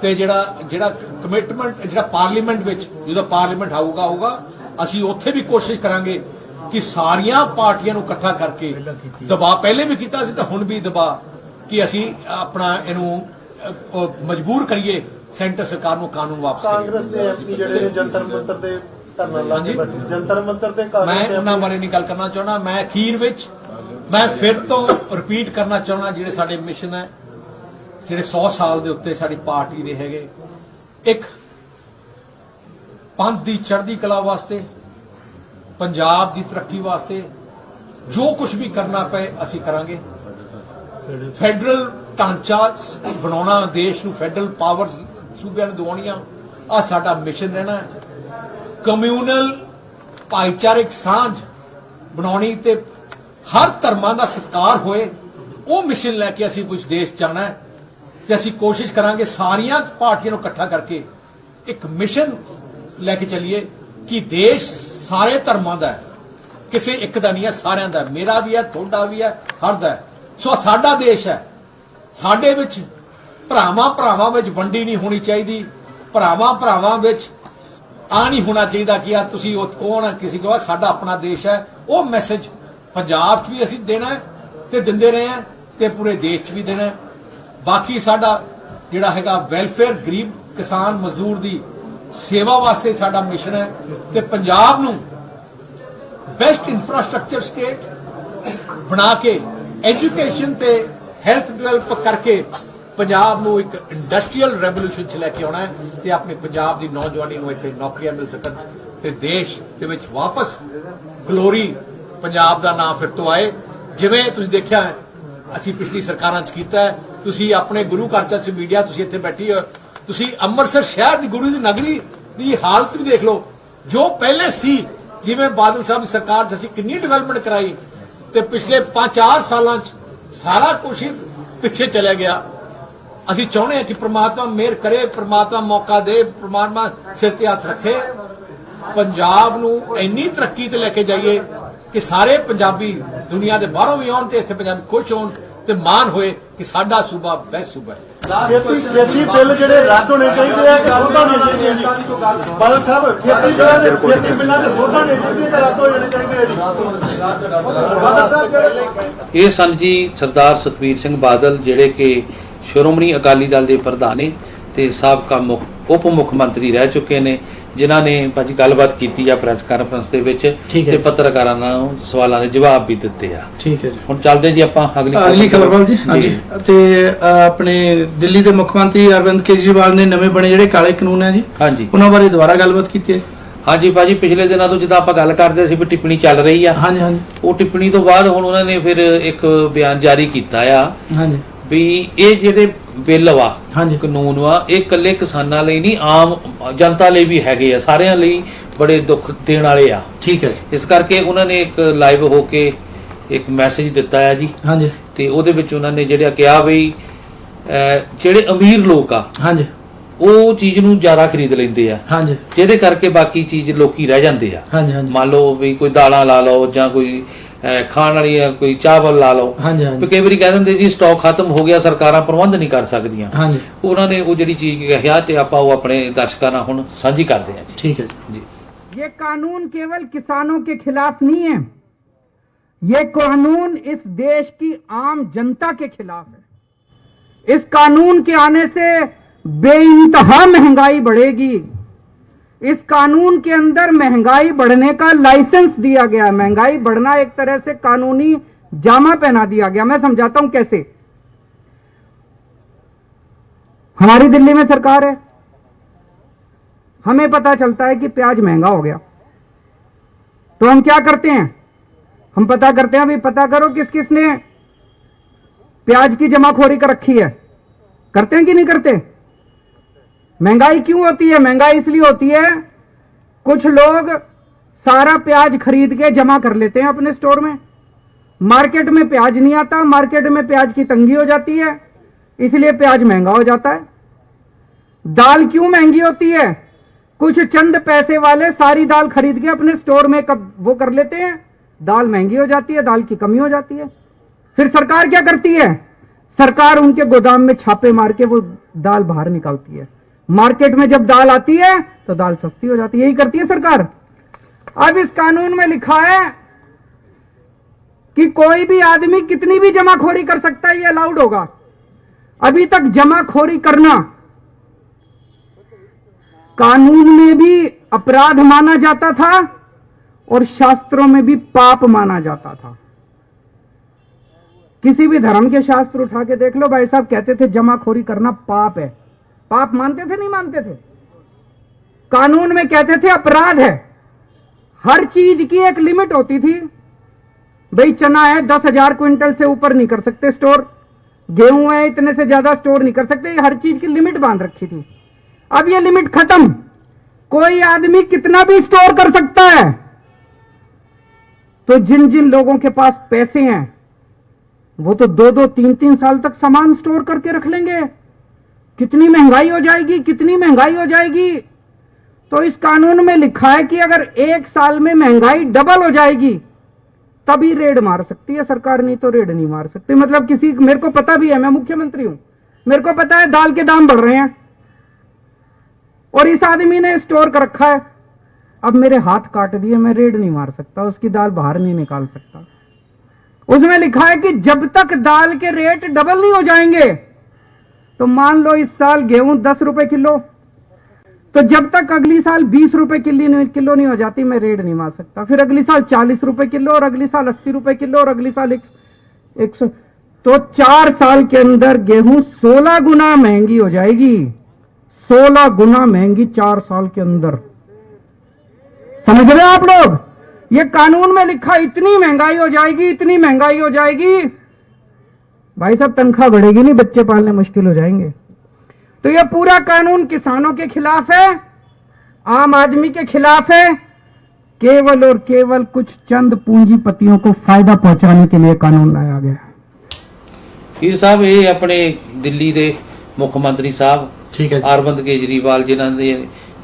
ਤੇ ਜਿਹੜਾ ਕਮਿਟਮੈਂਟ ਜਿਹੜਾ ਪਾਰਲੀਮੈਂਟ ਵਿੱਚ ਜਦੋਂ ਪਾਰਲੀਮੈਂਟ ਆਊਗਾ ਅਸੀਂ ਉੱਥੇ ਵੀ ਕੋਸ਼ਿਸ਼ ਕਰਾਂਗੇ ਕਿ ਸਾਰੀਆਂ ਪਾਰਟੀਆਂ ਨੂੰ ਇਕੱਠਾ ਕਰਕੇ ਦਬਾਅ ਪਹਿਲੇ ਵੀ ਕੀਤਾ ਸੀ ਤਾਂ ਹੁਣ ਵੀ ਦਬਾਅ ਕਿ ਅਸੀਂ ਆਪਣਾ ਇਹਨੂੰ ਮਜਬੂਰ ਕਰੀਏ ਸੈਂਟਰ ਸਰਕਾਰ ਨੂੰ ਕਾਨੂੰਨ ਵਾਪਸ ਕਾਂਗਰਸ ਦੇ ਐਮਪੀ ਜਿਹੜੇ ਨੇ ਜੰਤਰ ਮੰਤਰ ਦੇ ਧਰਨਾ ਲਾ ਕੇ ਬੈਠੇ। ਜੰਤਰ ਮੰਤਰ ਤੇ ਕਾਂਗਰਸ ਮੈਂ ਦੇ ਉਹਨਾਂ ਬਾਰੇ ਨਹੀਂ ਗੱਲ ਕਰਨਾ ਚਾਹੁੰਦਾ। ਮੈਂ ਅਖੀਰ ਵਿੱਚ ਮੈਂ ਫਿਰ ਤੋਂ ਰਿਪੀਟ ਕਰਨਾ ਚਾਹੁੰਦਾ ਜਿਹੜੇ ਸਾਡੇ ਮਿਸ਼ਨ ਹੈ, ਜਿਹੜੇ 100 ਸਾਲ ਦੇ ਉੱਤੇ ਸਾਡੀ ਪਾਰਟੀ ਦੇ ਹੈਗੇ, ਇੱਕ ਪੰਥ ਦੀ ਚੜ੍ਹਦੀ ਕਲਾ ਵਾਸਤੇ, ਪੰਜਾਬ ਦੀ ਤਰੱਕੀ ਵਾਸਤੇ ਜੋ ਕੁਝ ਵੀ ਕਰਨਾ ਪਏ ਅਸੀਂ ਕਰਾਂਗੇ। ਫੈਡਰਲ ਢਾਂਚਾ ਬਣਾਉਣਾ, ਦੇਸ਼ ਨੂੰ ਫੈਡਰਲ ਪਾਵਰਸ ਸੂਬਿਆਂ ਨੂੰ ਦਿਵਾਉਣੀਆਂ, ਆ ਸਾਡਾ ਮਿਸ਼ਨ ਰਹਿਣਾ ਹੈ। ਕਮਿਊਨਲ ਭਾਈਚਾਰਕ ਸਾਂਝ ਬਣਾਉਣੀ ਤੇ ਹਰ ਧਰਮਾਂ ਦਾ ਸਤਿਕਾਰ ਹੋਏ, ਉਹ ਮਿਸ਼ਨ ਲੈ ਕੇ ਅਸੀਂ ਕੁਝ ਦੇਸ਼ ਜਾਣਾ ਹੈ ਤੇ ਅਸੀਂ ਕੋਸ਼ਿਸ਼ ਕਰਾਂਗੇ ਸਾਰੀਆਂ ਪਾਰਟੀਆਂ ਨੂੰ ਇਕੱਠਾ ਕਰਕੇ ਇੱਕ ਮਿਸ਼ਨ ਲੈ ਕੇ ਚੱਲੀਏ ਕਿ ਦੇਸ਼ ਸਾਰੇ ਧਰਮਾਂ ਦਾ ਹੈ, ਕਿਸੇ ਇੱਕ ਦਾ ਨਹੀਂ ਹੈ, ਸਾਰਿਆਂ ਦਾ। ਮੇਰਾ ਵੀ ਹੈ, ਤੁਹਾਡਾ ਵੀ ਹੈ, ਹਰ ਦਾ ਹੈ। ਸੋ ਸਾਡਾ ਦੇਸ਼ ਹੈ। ਸਾਡੇ ਵਿੱਚ ਭਰਾਵਾਂ ਵਿੱਚ ਵੰਡੀ ਨਹੀਂ ਹੋਣੀ ਚਾਹੀਦੀ। ਭਰਾਵਾਂ ਵਿੱਚ ਆ ਨਹੀਂ ਹੋਣਾ ਚਾਹੀਦਾ ਕਿ ਯਾਰ ਤੁਸੀਂ ਉਹ ਕੌਣ ਹੈ, ਕਿਸੇ ਕੋ ਸਾਡਾ ਆਪਣਾ ਦੇਸ਼ ਹੈ। ਉਹ ਮੈਸੇਜ ਪੰਜਾਬ 'ਚ ਵੀ ਅਸੀਂ ਦੇਣਾ ਹੈ ਤੇ ਦਿੰਦੇ ਰਹੇ ਹਾਂ ਤੇ ਪੂਰੇ ਦੇਸ਼ 'ਚ ਵੀ ਦੇਣਾ ਹੈ। ਬਾਕੀ ਸਾਡਾ ਜਿਹੜਾ ਹੈਗਾ ਵੈਲਫੇਅਰ, ਗਰੀਬ ਕਿਸਾਨ ਮਜ਼ਦੂਰ ਦੀ ਸੇਵਾ ਵਾਸਤੇ ਸਾਡਾ ਮਿਸ਼ਨ ਹੈ ਤੇ ਪੰਜਾਬ ਨੂੰ ਬੈਸਟ ਇਨਫਰਾਸਟ੍ਰਕਚਰ ਸਟੇਟ ਬਣਾ ਕੇ ਐਜੂਕੇਸ਼ਨ ਤੇ ਹੈਲਥ ਡਿਵੈਲਪ ਕਰਕੇ ਪੰਜਾਬ ਨੂੰ ਇੱਕ ਇੰਡਸਟਰੀਅਲ ਰੈਵੋਲੂਸ਼ਨ 'ਚ ਲੈ ਕੇ ਆਉਣਾ ਹੈ ਤੇ ਆਪਣੇ ਪੰਜਾਬ ਦੀ ਨੌਜਵਾਨੀ ਨੂੰ ਇੱਥੇ ਨੌਕਰੀਆਂ ਮਿਲ ਸਕਣ ਤੇ ਦੇਸ਼ ਦੇ ਵਿੱਚ ਵਾਪਸ ਗਲੋਰੀ ਪੰਜਾਬ ਦਾ ਨਾਮ ਫਿਰ ਤੋਂ ਆਏ। ਜਿਵੇਂ ਤੁਸੀਂ ਦੇਖਿਆ ਹੈ ਅਸੀਂ ਪਿਛਲੀ ਸਰਕਾਰਾਂ 'ਚ ਕੀਤਾ ਹੈ। ਤੁਸੀਂ ਆਪਣੇ ਗੁਰੂ ਘਰ 'ਚ ਮੀਡੀਆ ਤੁਸੀਂ ਇੱਥੇ ਬੈਠੀ ਹੋ, ਤੁਸੀਂ ਅੰਮ੍ਰਿਤਸਰ ਸ਼ਹਿਰ ਦੀ ਗੁਰੂ ਦੀ ਨਗਰੀ ਦੀ ਹਾਲਤ ਵੀ ਦੇਖ ਲਓ ਜੋ ਪਹਿਲੇ ਸੀ। ਜਿਵੇਂ ਬਾਦਲ ਸਾਹਿਬ ਦੀ ਸਰਕਾਰ 'ਚ ਅਸੀਂ ਕਿੰਨੀ ਡਿਵੈਲਪਮੈਂਟ ਕਰਾਈ ਤੇ ਪਿਛਲੇ 5-4 ਸਾਲਾਂ 'ਚ ਸਾਰਾ ਕੁਝ ਹੀ ਪਿੱਛੇ ਚਲਾ ਗਿਆ। ਅਸੀਂ ਚਾਹੁੰਦੇ ਹਾਂ ਕਿ ਪ੍ਰਮਾਤਮਾ ਮਿਹਰ ਕਰੇ, ਪ੍ਰਮਾਤਮਾ ਮੌਕਾ ਦੇ, ਪ੍ਰਮਾਤਮਾ ਸਿਰ ਤੇ ਹੱਥ ਰੱਖੇ, ਪੰਜਾਬ ਨੂੰ ਇੰਨੀ ਤਰੱਕੀ ਤੇ ਲੈ ਕੇ ਜਾਈਏ ਕਿ ਸਾਰੇ ਪੰਜਾਬੀ ਦੁਨੀਆ ਦੇ ਬਾਹਰੋਂ ਵੀ ਆਉਣ ਤੇ ਇੱਥੇ ਪੰਜਾਬੀ ਖੁਸ਼ ਹੋਣ ਤੇ ਮਾਣ ਹੋਏ ਕਿ ਸਾਡਾ ਸੂਬਾ ਬੈਸਟ ਸੂਬਾ ਹੈ। ਖੇਤੀ ਬਿੱਲ ਜਿਹੜੇ ਰੱਦ ਹੋਣੇ ਚਾਹੀਦੇ ਆ ਕਿ ਸੋਧਾਂ ਹੋਣੇ ਚਾਹੀਦੀਆਂ ਜੀ? ਬਾਦਲ ਸਾਹਿਬ ਖੇਤੀ ਬਿੱਲਾਂ ਦੇ ਸੋਧਾਂ ਹੋਣੇ ਚਾਹੀਦੀਆਂ ਕਿ ਰੱਦ ਹੋ ਜਾਣੇ ਚਾਹੀਦੇ ਆ ਜੀ? ਬਾਦਲ ਸਾਹਿਬ ਜਿਹੜੇ ਇਹ ਸਨ ਜੀ ਸਰਦਾਰ ਸੁਖਬੀਰ ਸਿੰਘ ਬਾਦਲ, ਜਿਹੜੇ ਕਿ ਸ਼੍ਰੋਮਣੀ ਅਕਾਲੀ ਦਲ ਦੇ ਪ੍ਰਧਾਨ ਨੇ ਤੇ ਸਾਬਕਾ ਉਪ ਮੁੱਖ ਮੰਤਰੀ ਰਹਿ ਚੁੱਕੇ ਨੇ, ਜਿਨ੍ਹਾਂ ਨੇ ਭਾਜੀ ਗੱਲਬਾਤ ਕੀਤੀ ਆ ਪ੍ਰੈਸ ਕਾਨਫਰੰਸ ਦੇ ਵਿੱਚ ਤੇ ਪੱਤਰਕਾਰਾਂ ਨੂੰ ਸਵਾਲਾਂ ਦੇ ਜਵਾਬ ਵੀ ਦਿੱਤੇ ਆ। ਠੀਕ ਹੈ ਜੀ। ਹੁਣ ਚੱਲਦੇ ਜੀ ਆਪਾਂ ਅਗਲੀ ਖਬਰ ਵੱਲ ਜੀ। ਹਾਂਜੀ, ਤੇ ਆਪਣੇ ਦਿੱਲੀ ਦੇ ਮੁੱਖ ਮੰਤਰੀ ਅਰਵਿੰਦ ਕੇਜਰੀਵਾਲ ਨੇ ਨਵੇਂ ਬਣੇ ਜਿਹੜੇ ਕਾਲੇ ਕਾਨੂੰਨ ਹੈ ਜੀ, ਹਾਂਜੀ, ਉਹਨਾਂ ਬਾਰੇ ਦੁਬਾਰਾ ਗੱਲਬਾਤ ਕੀਤੀ ਹੈ। ਹਾਂਜੀ ਭਾਜੀ, ਪਿਛਲੇ ਦਿਨਾਂ ਤੋਂ ਜਿੱਦਾਂ ਆਪਾਂ ਗੱਲ ਕਰਦੇ ਸੀ ਵੀ ਟਿੱਪਣੀ ਚੱਲ ਰਹੀ ਆ, ਹਾਂਜੀ, ਉਹ ਟਿੱਪਣੀ ਤੋਂ ਬਾਅਦ ਹੁਣ ਉਹਨਾਂ ਨੇ ਫਿਰ ਇੱਕ ਬਿਆਨ ਜਾਰੀ ਕੀਤਾ ਆ ਹਾਂਜੀ, ਵੀ ਇਹ ਜਿਹੜੇ ਬਿੱਲ ਵਾ, ਹਾਂਜੀ, ਕਾਨੂੰਨ ਵਾ, ਇਹ ਇਕੱਲੇ ਕਿਸਾਨਾਂ ਲਈ ਨਹੀਂ, ਆਮ ਜਨਤਾ ਲਈ ਵੀ ਹੈਗੇ ਆ, ਸਾਰਿਆਂ ਲਈ ਬੜੇ ਦੁੱਖ ਦੇਣ ਵਾਲੇ ਆ। ਠੀਕ ਹੈ। ਇਸ ਕਰਕੇ ਉਹਨਾਂ ਨੇ ਇੱਕ ਲਾਈਵ ਹੋ ਕੇ ਇੱਕ ਮੈਸੇਜ ਦਿੱਤਾ ਹੈ ਜੀ। ਹਾਂਜੀ, ਤੇ ਉਹਦੇ ਵਿੱਚ ਉਹਨਾਂ ਨੇ ਜਿਹੜਾ ਕਿਹਾ ਵੀ ਜਿਹੜੇ ਅਮੀਰ ਲੋਕ ਆ, ਹਾਂਜੀ, ਉਹ ਚੀਜ਼ ਨੂੰ ਜ਼ਿਆਦਾ ਖਰੀਦ ਲੈਂਦੇ ਆ, ਹਾਂਜੀ, ਜਿਹਦੇ ਕਰਕੇ ਬਾਕੀ ਚੀਜ਼ ਲੋਕੀ ਰਹਿ ਜਾਂਦੇ ਆ। ਹਾਂਜੀ, ਹਾਂਜੀ, ਮੰਨ ਲਓ ਵੀ ਕੋਈ ਦਾਲਾਂ ਲਾ ਲਓ ਜਾਂ ਕੋਈ ਖਾਣ ਵਾਲੀਆਂ ਕੋਈ ਚਾਵਲ ਲਾ ਲਓ। ਹਾਂਜੀ ਹਾਂਜੀ ਕਈ ਵਾਰੀ ਕਹਿ ਦਿੰਦੇ ਜੀ ਸਟਾਕ ਖਤਮ ਹੋ ਗਿਆ, ਸਰਕਾਰਾਂ ਪ੍ਰਬੰਧ ਨਹੀਂ ਕਰ ਸਕਦੀਆਂ। ਹਾਂਜੀ ਉਹਨਾਂ ਨੇ ਉਹ ਜਿਹੜੀ ਚੀਜ਼ ਕਿਹਾ ਤੇ ਆਪਾਂ ਉਹ ਆਪਣੇ ਦਰਸ਼ਕਾਂ ਨਾਲ ਹੁਣ ਸਾਂਝੀ ਕਰਦੇ ਹਾਂ ਜੀ। ਠੀਕ ਹੈ ਜੀ। ये कानून केवल किसानों के खिलाफ नहीं है, ये कानून इस देश की आम जनता के खिलाफ है। इस कानून के आने से बेइंतहा महंगाई बढ़ेगी। इस कानून के अंदर महंगाई बढ़ने का लाइसेंस दिया गया। महंगाई बढ़ना एक तरह से कानूनी जामा पहना दिया गया। मैं समझाता हूं कैसे। हमारी दिल्ली में सरकार है, हमें पता चलता है कि प्याज महंगा हो गया, तो हम क्या करते हैं, हम पता करते हैं अभी पता करो किस किस ने प्याज की जमाखोरी कर रखी है। करते हैं कि नहीं करते? महंगाई क्यों होती है? महंगाई इसलिए होती है, कुछ लोग सारा प्याज खरीद के जमा कर लेते हैं अपने स्टोर में, मार्केट में प्याज नहीं आता, मार्केट में प्याज की तंगी हो जाती है, इसलिए प्याज महंगा हो जाता है। दाल क्यों महंगी होती है? कुछ चंद पैसे वाले सारी दाल खरीद के अपने स्टोर में वो कर लेते हैं, दाल महंगी हो जाती है, दाल की कमी हो जाती है। फिर सरकार क्या करती है? सरकार उनके गोदाम में छापे मार के वो दाल बाहर निकालती है। मार्केट में जब दाल आती है तो दाल सस्ती हो जाती है। यही करती है सरकार। अब इस कानून में लिखा है कि कोई भी आदमी कितनी भी जमाखोरी कर सकता है, ये अलाउड होगा। अभी तक जमाखोरी करना कानून में भी अपराध माना जाता था और शास्त्रों में भी पाप माना जाता था। किसी भी धर्म के शास्त्र उठा के देख लो, भाई साहब कहते थे जमाखोरी करना पाप है। पाप मानते थे नहीं मानते थे? कानून में कहते थे अपराध है। हर चीज की एक लिमिट होती थी। भाई चना है 10,000 क्विंटल से ऊपर नहीं कर सकते स्टोर, गेहूं है इतने से ज्यादा स्टोर नहीं कर सकते, हर चीज की लिमिट बांध रखी थी। अब ये लिमिट खत्म, कोई आदमी कितना भी स्टोर कर सकता है। तो जिन जिन लोगों के पास पैसे हैं वो तो 2-2, 3-3 साल तक सामान स्टोर करके रख लेंगे। कितनी महंगाई हो जाएगी, कितनी महंगाई हो जाएगी। तो इस कानून में लिखा है कि अगर 1 साल में महंगाई डबल हो जाएगी तभी रेड मार सकती है सरकार, नहीं तो रेड नहीं मार सकती। मतलब किसी, मेरे को पता भी है, मैं मुख्यमंत्री हूं, मेरे को पता है दाल के दाम बढ़ रहे हैं और इस आदमी ने स्टोर कर रखा है, अब मेरे हाथ काट दिए, मैं रेड नहीं मार सकता, उसकी दाल बाहर नहीं निकाल सकता। उसमें लिखा है कि जब तक दाल के रेट डबल नहीं हो जाएंगे, तो मान लो इस साल गेहूं 10 रुपए किलो, तो जब तक अगली साल 20 रुपए किलो नहीं हो जाती मैं रेड नहीं मार सकता। फिर अगली साल 40 रुपए किलो और अगली साल 80 रुपए किलो और अगली साल 100। तो 4 साल के अंदर गेहूं 16 गुना महंगी हो जाएगी। 16 गुना महंगी 4 साल के अंदर। समझ रहे हो आप लोग? ये कानून में लिखा, इतनी महंगाई हो जाएगी, इतनी महंगाई हो जाएगी, भाई साहब तनख्वाह बढ़ेगी नहीं, बच्चे पालने मुश्किल हो जाएंगे। तो ये पूरा कानून किसानों के खिलाफ है, आम आदमी के खिलाफ है। केवल और केवल कुछ चंद पूंजीपतियों को फायदा पहुंचाने के लिए कानून लाया गया। ਹੀਰ ਸਾਹਿਬ ਇਹ ਆਪਣੇ ਦਿੱਲੀ ਦੇ ਮੁੱਖ ਮੰਤਰੀ ਸਾਹਿਬ ਠੀਕ ਹੈ ਜੀ, ਅਰਵਿੰਦ ਕੇਜਰੀਵਾਲ ਜਿਨ੍ਹਾਂ ਦੇ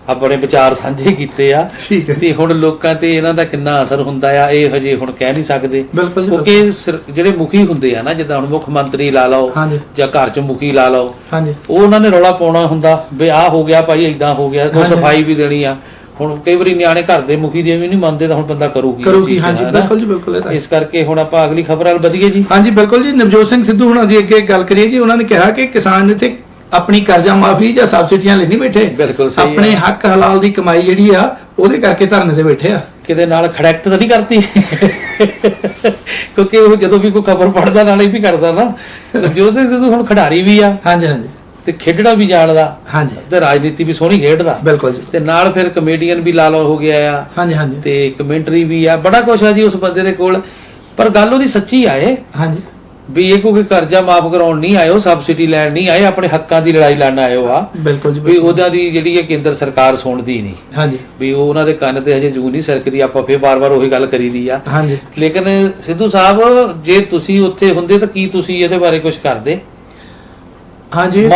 ਆਪਣੇ ਵਿਚਾਰ ਸਾਂਝੇ ਕੀਤੇ ਆ, ਠੀਕ ਹੈ। ਤੇ ਹੁਣ ਲੋਕਾਂ ਤੇ ਇਹਨਾਂ ਦਾ ਕਿੰਨਾ ਅਸਰ ਹੁੰਦਾ ਆ ਇਹ ਹਜੇ ਹੁਣ ਕਹਿ ਨਹੀਂ ਸਕਦੇ, ਬਿਲਕੁਲ ਜੀ, ਕਿਉਂਕਿ ਜਿਹੜੇ ਮੁਖੀ ਹੁੰਦੇ ਆ ਨਾ, ਜਿੱਦਾਂ ਹੁਣ ਮੁੱਖ ਮੰਤਰੀ ਲਾ ਲਓ ਹਾਂਜੀ ਜਾਂ ਘਰ ਚ ਮੁਖੀ ਲਾ ਲਓ, ਹਾਂਜੀ ਉਹ ਉਹਨਾਂ ਨੇ ਰੌਲਾ ਪਾਉਣਾ ਹੁੰਦਾ ਵੀ ਆਹ ਹੋ ਗਿਆ ਭਾਈ, ਏਦਾਂ ਹੋ ਗਿਆ, ਕੋਈ ਹਾਂਜੀ। ਸਫਾਈ ਵੀ ਦੇਣੀ ਆ। ਹੁਣ ਕਈ ਵਾਰੀ ਨਿਆਣੇ ਘਰ ਦੇ ਮੁਖੀ ਦੀ ਵੀ ਨਹੀਂ ਮੰਨਦੇ, ਤਾਂ ਹੁਣ ਬੰਦਾ ਕਰੂਗੀ ਕਰੂਗੀ। ਹਾਂਜੀ ਬਿਲਕੁਲ ਜੀ, ਬਿਲਕੁਲ। ਇਹ ਤਾਂ ਇਸ ਕਰਕੇ ਹੁਣ ਆਪਾਂ ਅਗਲੀ ਖਬਰ ਵੱਲ ਵਧੀਏ ਜੀ। ਹਾਂਜੀ ਬਿਲਕੁਲ ਜੀ। ਨਵਜੋਤ ਸਿੰਘ ਸਿੱਧੂ ਹੁਣਾਂ ਦੀ ਅੱਗੇ ਗੱਲ ਕਰੀਏ ਜੀ। ਉਹਨਾਂ ਨੇ ਕਿਹਾ ਕਿ ਕਿਸਾਨ ਇੱਥੇ ਆਪਣੀ ਕਰਜ਼ਾ ਮਾਫੀ ਜਾਂ ਸਬਸਿਡੀਆਂ ਲਈ ਨਹੀਂ ਬੈਠੇ, ਬਿਲਕੁਲ ਸਹੀ ਹੈ। ਆਪਣੇ ਹੱਕ ਹਲਾਲ ਦੀ ਕਮਾਈ ਜਿਹੜੀ ਆ ਉਹਦੇ ਕਰਕੇ ਧਰਨੇ ਤੇ ਬੈਠੇ ਆ। ਕਿਤੇ ਨਾਲ ਖੜੈਕਟ ਤਾਂ ਨਹੀਂ ਕਰਤੀ, ਕਿਉਂਕਿ ਉਹ ਜਦੋਂ ਵੀ ਕੋਈ ਖਬਰ ਪੜਦਾ ਨਾਲ ਹੀ ਵੀ ਕਰਦਾ ਨਾ। ਨਵਜੋਤ ਸਿੰਘ ਸਿੱਧੂ ਹੁਣ ਖਿਡਾਰੀ ਵੀ ਆ, ਹਾਂਜੀ ਹਾਂਜੀ ਤੇ ਖੇਡਣਾ ਵੀ ਜਾਣਦਾ, ਹਾਂਜੀ ਤੇ ਰਾਜਨੀਤੀ ਵੀ ਸੋਹਣੀ ਖੇਡਦਾ, ਬਿਲਕੁਲ ਜੀ। ਤੇ ਨਾਲ ਫਿਰ ਕਮੇਡੀਅਨ ਵੀ ਲਾ ਲਓ ਹੋ ਗਿਆ ਆ, ਹਾਂਜੀ ਹਾਂਜੀ ਤੇ ਕਮੈਂਟਰੀ ਵੀ ਆ, ਬੜਾ ਕੁਛ ਆ ਜੀ ਉਸ ਬੰਦੇ ਦੇ ਕੋਲ। ਪਰ ਗੱਲ ਉਹਦੀ ਸੱਚੀ ਆਏ ਹਾਂਜੀ ਵੀ ਇਹ ਕੋਈ ਕਰਜ਼ਾ ਮਾਫ ਕਰਾਉਣ ਨਹੀਂ ਆਇਓ, ਸਬਸਿਡੀ ਲੈਣ ਨਹੀਂ ਆਏ, ਆਪਣੇ ਹੱਕਾਂ ਦੀ ਲੜਾਈ ਲੜਨ ਆਇਓ ਆ। ਬਿਲਕੁਲ ਜੀ, ਵੀ ਉਹਦਾ ਦੀ ਜਿਹੜੀ ਹੈ ਕੇਂਦਰ ਸਰਕਾਰ ਸੁਣਦੀ ਨਹੀਂ, ਹਾਂਜੀ ਵੀ ਉਹ ਉਹਨਾਂ ਦੇ ਕੰਨ ਤੇ ਹਜੇ ਜੂੰ ਨਹੀਂ ਸਰਕਦੀ। ਆਪਾਂ ਫੇਰ ਵਾਰ-ਵਾਰ ਉਹੀ ਗੱਲ ਕਰੀਦੀ ਆ। ਹਾਂਜੀ ਲੇਕਿਨ ਸਿੱਧੂ ਸਾਹਿਬ ਜੇ ਤੁਸੀਂ ਉੱਥੇ ਹੁੰਦੇ ਤਾਂ ਕੀ ਤੁਸੀਂ ਇਹਦੇ ਬਾਰੇ ਕੁਝ ਕਰਦੇ? ਹਾਂਜੀ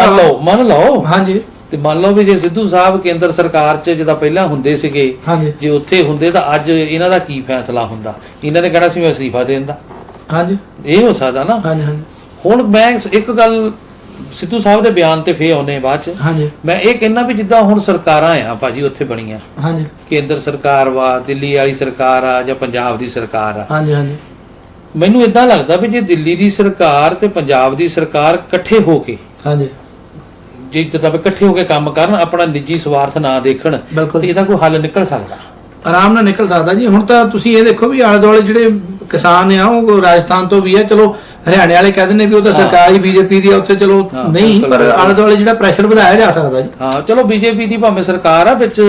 ਮੰਨ ਲਓ ਹਾਂਜੀ ਤੇ ਮੰਨ ਲਓ ਵੀ ਜੇ ਸਿੱਧੂ ਸਾਹਿਬ ਕੇਂਦਰ ਸਰਕਾਰ 'ਚ ਜਿੱਦਾਂ ਪਹਿਲਾਂ ਹੁੰਦੇ ਸੀਗੇ, ਹਾਂਜੀ ਜੇ ਉੱਥੇ ਹੁੰਦੇ ਤਾਂ ਅੱਜ ਇਹਨਾਂ ਦਾ ਕੀ ਫੈਸਲਾ ਹੁੰਦਾ? ਇਹਨਾਂ ਨੇ ਕਹਿਣਾ ਸੀ ਮੈਂ ਅਸਤੀਫਾ ਦੇ ਦਿੰਦਾ। ਹਾਂਜੀ ਇਹ ਹੋ ਸਕਦਾ ਨਾ। ਹਾਂਜੀ ਹਾਂਜੀ ਹੁਣ ਮੈਂ ਇੱਕ ਗੱਲ ਸਿੱਧੂ ਸਾਹਿਬ ਦੇ ਬਿਆਨ ਤੇ ਫੇਰ ਆਉਨੇ ਬਾਅਦ 'ਚ। ਹਾਂਜੀ ਮੈਂ ਇਹ ਕਹਿਣਾ ਵੀ ਜਿੱਦਾਂ ਹੁਣ ਸਰਕਾਰਾਂ ਆ ਭਾਜੀ ਉੱਥੇ ਬਣੀਆਂ, ਹਾਂਜੀ ਕੇਂਦਰ ਸਰਕਾਰ ਵਾ, ਦਿੱਲੀ ਵਾਲੀ ਸਰਕਾਰ ਆ ਜਾਂ ਪੰਜਾਬ ਦੀ ਸਰਕਾਰ ਆ, ਹਾਂਜੀ ਹਾਂਜੀ ਮੈਨੂੰ ਇਦਾਂ ਲੱਗਦਾ ਵੀ ਜੇ ਦਿੱਲੀ ਦੀ ਸਰਕਾਰ ਤੇ ਪੰਜਾਬ ਦੀ ਸਰਕਾਰ ਇਕੱਠੇ ਹੋ ਕੇ, ਹਾਂਜੀ ਜੇ ਜਿੱਦਾਂ ਵੀ ਇਕੱਠੇ ਹੋ ਕੇ ਕੰਮ ਕਰਨ, ਆਪਣਾ ਨਿੱਜੀ ਸਵਾਰਥ ਨਾ ਦੇਖਣ, ਬਿਲਕੁਲ। ਤੇ ਇਹਦਾ ਕੋਈ ਹੱਲ ਨਿਕਲ ਸਕਦਾ। ਆਰਾਮ ਨਾਲ ਨਿਕਲ ਸਕਦਾ ਜੀ। ਹੁਣ ਤਾਂ ਤੁਸੀਂ ਇਹ ਦੇਖੋ ਵੀ ਆਲੇ ਦੁਆਲੇ ਜਿਹੜੇ ਕਿਸਾਨ ਆ ਉਹ ਰਾਜਸਥਾਨ ਤੋਂ ਵੀ ਆ, ਚਲੋ ਹਰਿਆਣੇ ਵਾਲੇ ਕਹਿੰਦੇ ਨੇ ਵੀ ਉਹ ਤਾਂ ਸਰਕਾਰ ਹੀ ਬੀਜੇਪੀ ਦੀ ਆ ਉੱਥੇ, ਚਲੋ ਨਹੀਂ, ਪਰ ਆਲੇ ਦੁਆਲੇ ਜਿਹੜਾ ਪ੍ਰੈਸ਼ਰ ਵਧਾਇਆ ਜਾ ਸਕਦਾ ਜੀ। ਹਾਂ ਚਲੋ ਬੀਜੇਪੀ ਦੀ ਭਾਵੇਂ ਸਰਕਾਰ ਆ, ਵਿੱਚ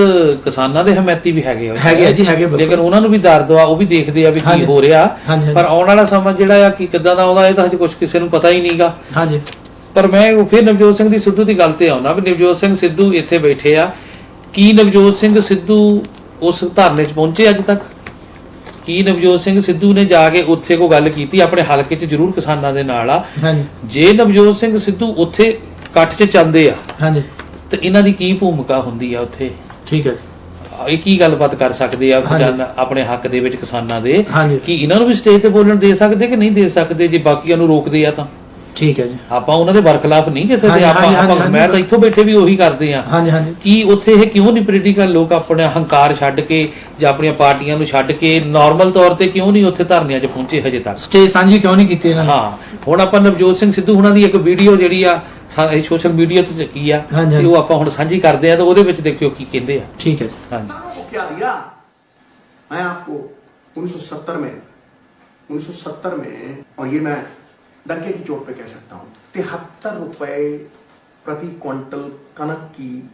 ਕਿਸਾਨਾਂ ਦੇ ਹਮਾਇਤੀ ਵੀ ਹੈਗੇ ਹੈਗੇ ਜੀ, ਹੈਗੇ ਬਿਲਕੁਲ। ਲੇਕਿਨ ਉਹਨਾਂ ਨੂੰ ਵੀ ਦਰਦ ਆ, ਉਹ ਵੀ ਦੇਖਦੇ ਆ ਵੀ ਕੀ ਹੋ ਰਿਹਾ। ਪਰ ਆਉਣ ਵਾਲਾ ਸਮਾਂ ਜਿਹੜਾ ਆ ਕਿ ਕਿੱਦਾਂ ਦਾ ਆਉਂਦਾ ਇਹ ਤਾਂ ਹਜੇ ਕੁਝ ਕਿਸੇ ਨੂੰ ਪਤਾ ਹੀ ਨਹੀਂਗਾ। ਹਾਂਜੀ ਪਰ ਮੈਂ ਫਿਰ ਨਵਜੋਤ ਸਿੰਘ ਦੀ ਸਿੱਧੂ ਦੀ ਗੱਲ ਤੇ ਆਉਣਾ ਵੀ ਨਵਜੋਤ ਸਿੰਘ ਸਿੱਧੂ ਇੱਥੇ ਬੈਠੇ ਆ, ਕੀ ਨਵਜੋਤ ਸਿੰਘ ਸਿੱਧੂ ਉਸ ਧਰਨੇ 'ਚ ਪਹੁੰਚੇ ਅੱਜ ਤੱਕ? ਕੀ ਨਵਜੋਤ ਸਿੰਘ ਸਿੱਧੂ ਨੇ ਜਾ ਕੇ ਉੱਥੇ ਕੋਈ ਗੱਲ ਕੀਤੀ? ਆਪਣੇ ਹਲਕੇ 'ਚ ਜ਼ਰੂਰ ਕਿਸਾਨਾਂ ਦੇ ਨਾਲ ਆ। ਹਾਂਜੀ ਜੇ ਨਵਜੋਤ ਸਿੰਘ ਸਿੱਧੂ ਉੱਥੇ ਇਕੱਠ 'ਚ ਚੱਲਦੇ ਆ ਹਾਂਜੀ ਤੇ ਇਹਨਾਂ ਦੀ ਕੀ ਭੂਮਿਕਾ ਹੁੰਦੀ ਆ ਉੱਥੇ? ਠੀਕ ਹੈ ਜੀ। ਇਹ ਕੀ ਗੱਲਬਾਤ ਕਰ ਸਕਦੇ ਆ ਹਾਂਜੀ। ਆਪਣੇ ਹੱਕ ਦੇ ਵਿੱਚ ਕਿਸਾਨਾਂ ਦੇ? ਹਾਂਜੀ ਕੀ ਇਹਨਾਂ ਨੂੰ ਵੀ ਸਟੇਜ ਤੇ ਬੋਲਣ ਦੇ ਸਕਦੇ ਕਿ ਨਹੀਂ ਦੇ ਸਕਦੇ? ਜੇ ਬਾਕੀਆਂ ਨੂੰ ਰੋਕਦੇ ਆ ਤਾਂ ਠੀਕ ਹੈ ਜੀ। ਆਪਾਂ ਉਹਨਾਂ ਦੇ ਬਰਖਲਾਫ ਨਹੀਂ ਕਿਸੇ ਦੇ। ਹਾਂਜੀ, ਹਾਂਜੀ, ਆਪਾਂ ਹਾਂਜੀ, ਮੈਂ ਤਾਂ ਇੱਥੋਂ ਬੈਠੇ ਵੀ ਉਹੀ ਕਰਦੇ ਆ। ਹਾਂਜੀ ਹਾਂਜੀ ਕੀ ਉੱਥੇ ਇਹ ਕਿਉਂ ਨਹੀਂ ਪੋਲੀਟੀਕਲ ਲੋਕ ਆਪਣੇ ਹੰਕਾਰ ਛੱਡ ਕੇ ਜਾਂ ਆਪਣੀਆਂ ਪਾਰਟੀਆਂ ਨੂੰ ਛੱਡ ਕੇ ਨਾਰਮਲ ਤੌਰ ਤੇ ਕਿਉਂ ਨਹੀਂ ਉੱਥੇ ਧਰਨਿਆਂ 'ਚ ਪਹੁੰਚੇ ਹਜੇ ਤੱਕ? ਸਟੇਜ ਸਾਂਝੀ ਕਿਉਂ ਨਹੀਂ ਕੀਤੀ ਇਹਨਾਂ ਨੇ? ਹਾਂ ਹੁਣ ਆਪਾਂ ਨਵਜੋਤ ਸਿੰਘ ਸਿੱਧੂ ਹੁਣਾਂ ਦੀ ਇੱਕ ਵੀਡੀਓ ਜਿਹੜੀ ਆ ਸੋਸ਼ਲ ਮੀਡੀਆ ਤੇ ਚੱਕੀ ਆ, ਹਾਂਜੀ। ਤੇ ਉਹ ਆਪਾਂ ਹੁਣ ਸਾਂਝੀ ਕਰਦੇ ਆ, ਤੇ ਉਹਦੇ ਵਿੱਚ ਦੇਖਿਓ ਕੀ ਕਹਿੰਦੇ ਆ। ਠੀਕ ਹੈ ਜੀ। ਹਾਂਜੀ को क्या दिया? मैं आपको 1970 में और ये मैं डंके की चोट पे कह सकता हूं, 73 रुपए प्रति क्विंटल कनक की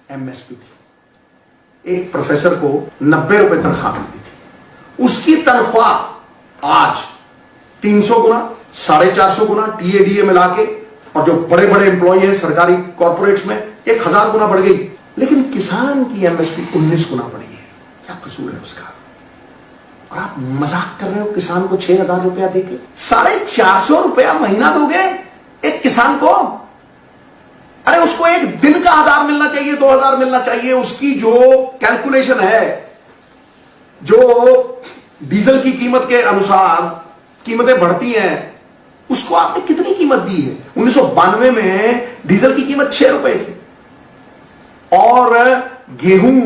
एमएसपी थी। एक प्रोफेसर को 90 रुपए तनख्वाह मिलती थी। उसकी तनख्वाह आज 300 गुना, 450 गुना टीएडीए मिला के, और जो बड़े बड़े एम्प्लॉय हैं सरकारी कॉर्पोरेट्स में 1000 गुना बढ़ गई। लेकिन किसान की एमएसपी 19 गुना बढ़ी है। क्या कसूर है उसका? और आप मजाक कर रहे हो किसान को 6000 रुपया देके? 450 रुपया महीना दोगे एक किसान को? अरे उसको एक दिन का 1000 मिलना चाहिए, 2000 मिलना चाहिए। उसकी जो कैलकुलेशन है, जो डीजल की कीमत के अनुसार कीमतें बढ़ती हैं, उसको आपने कितनी कीमत दी है? 1992 में डीजल की कीमत 6 रुपए थी और गेहूं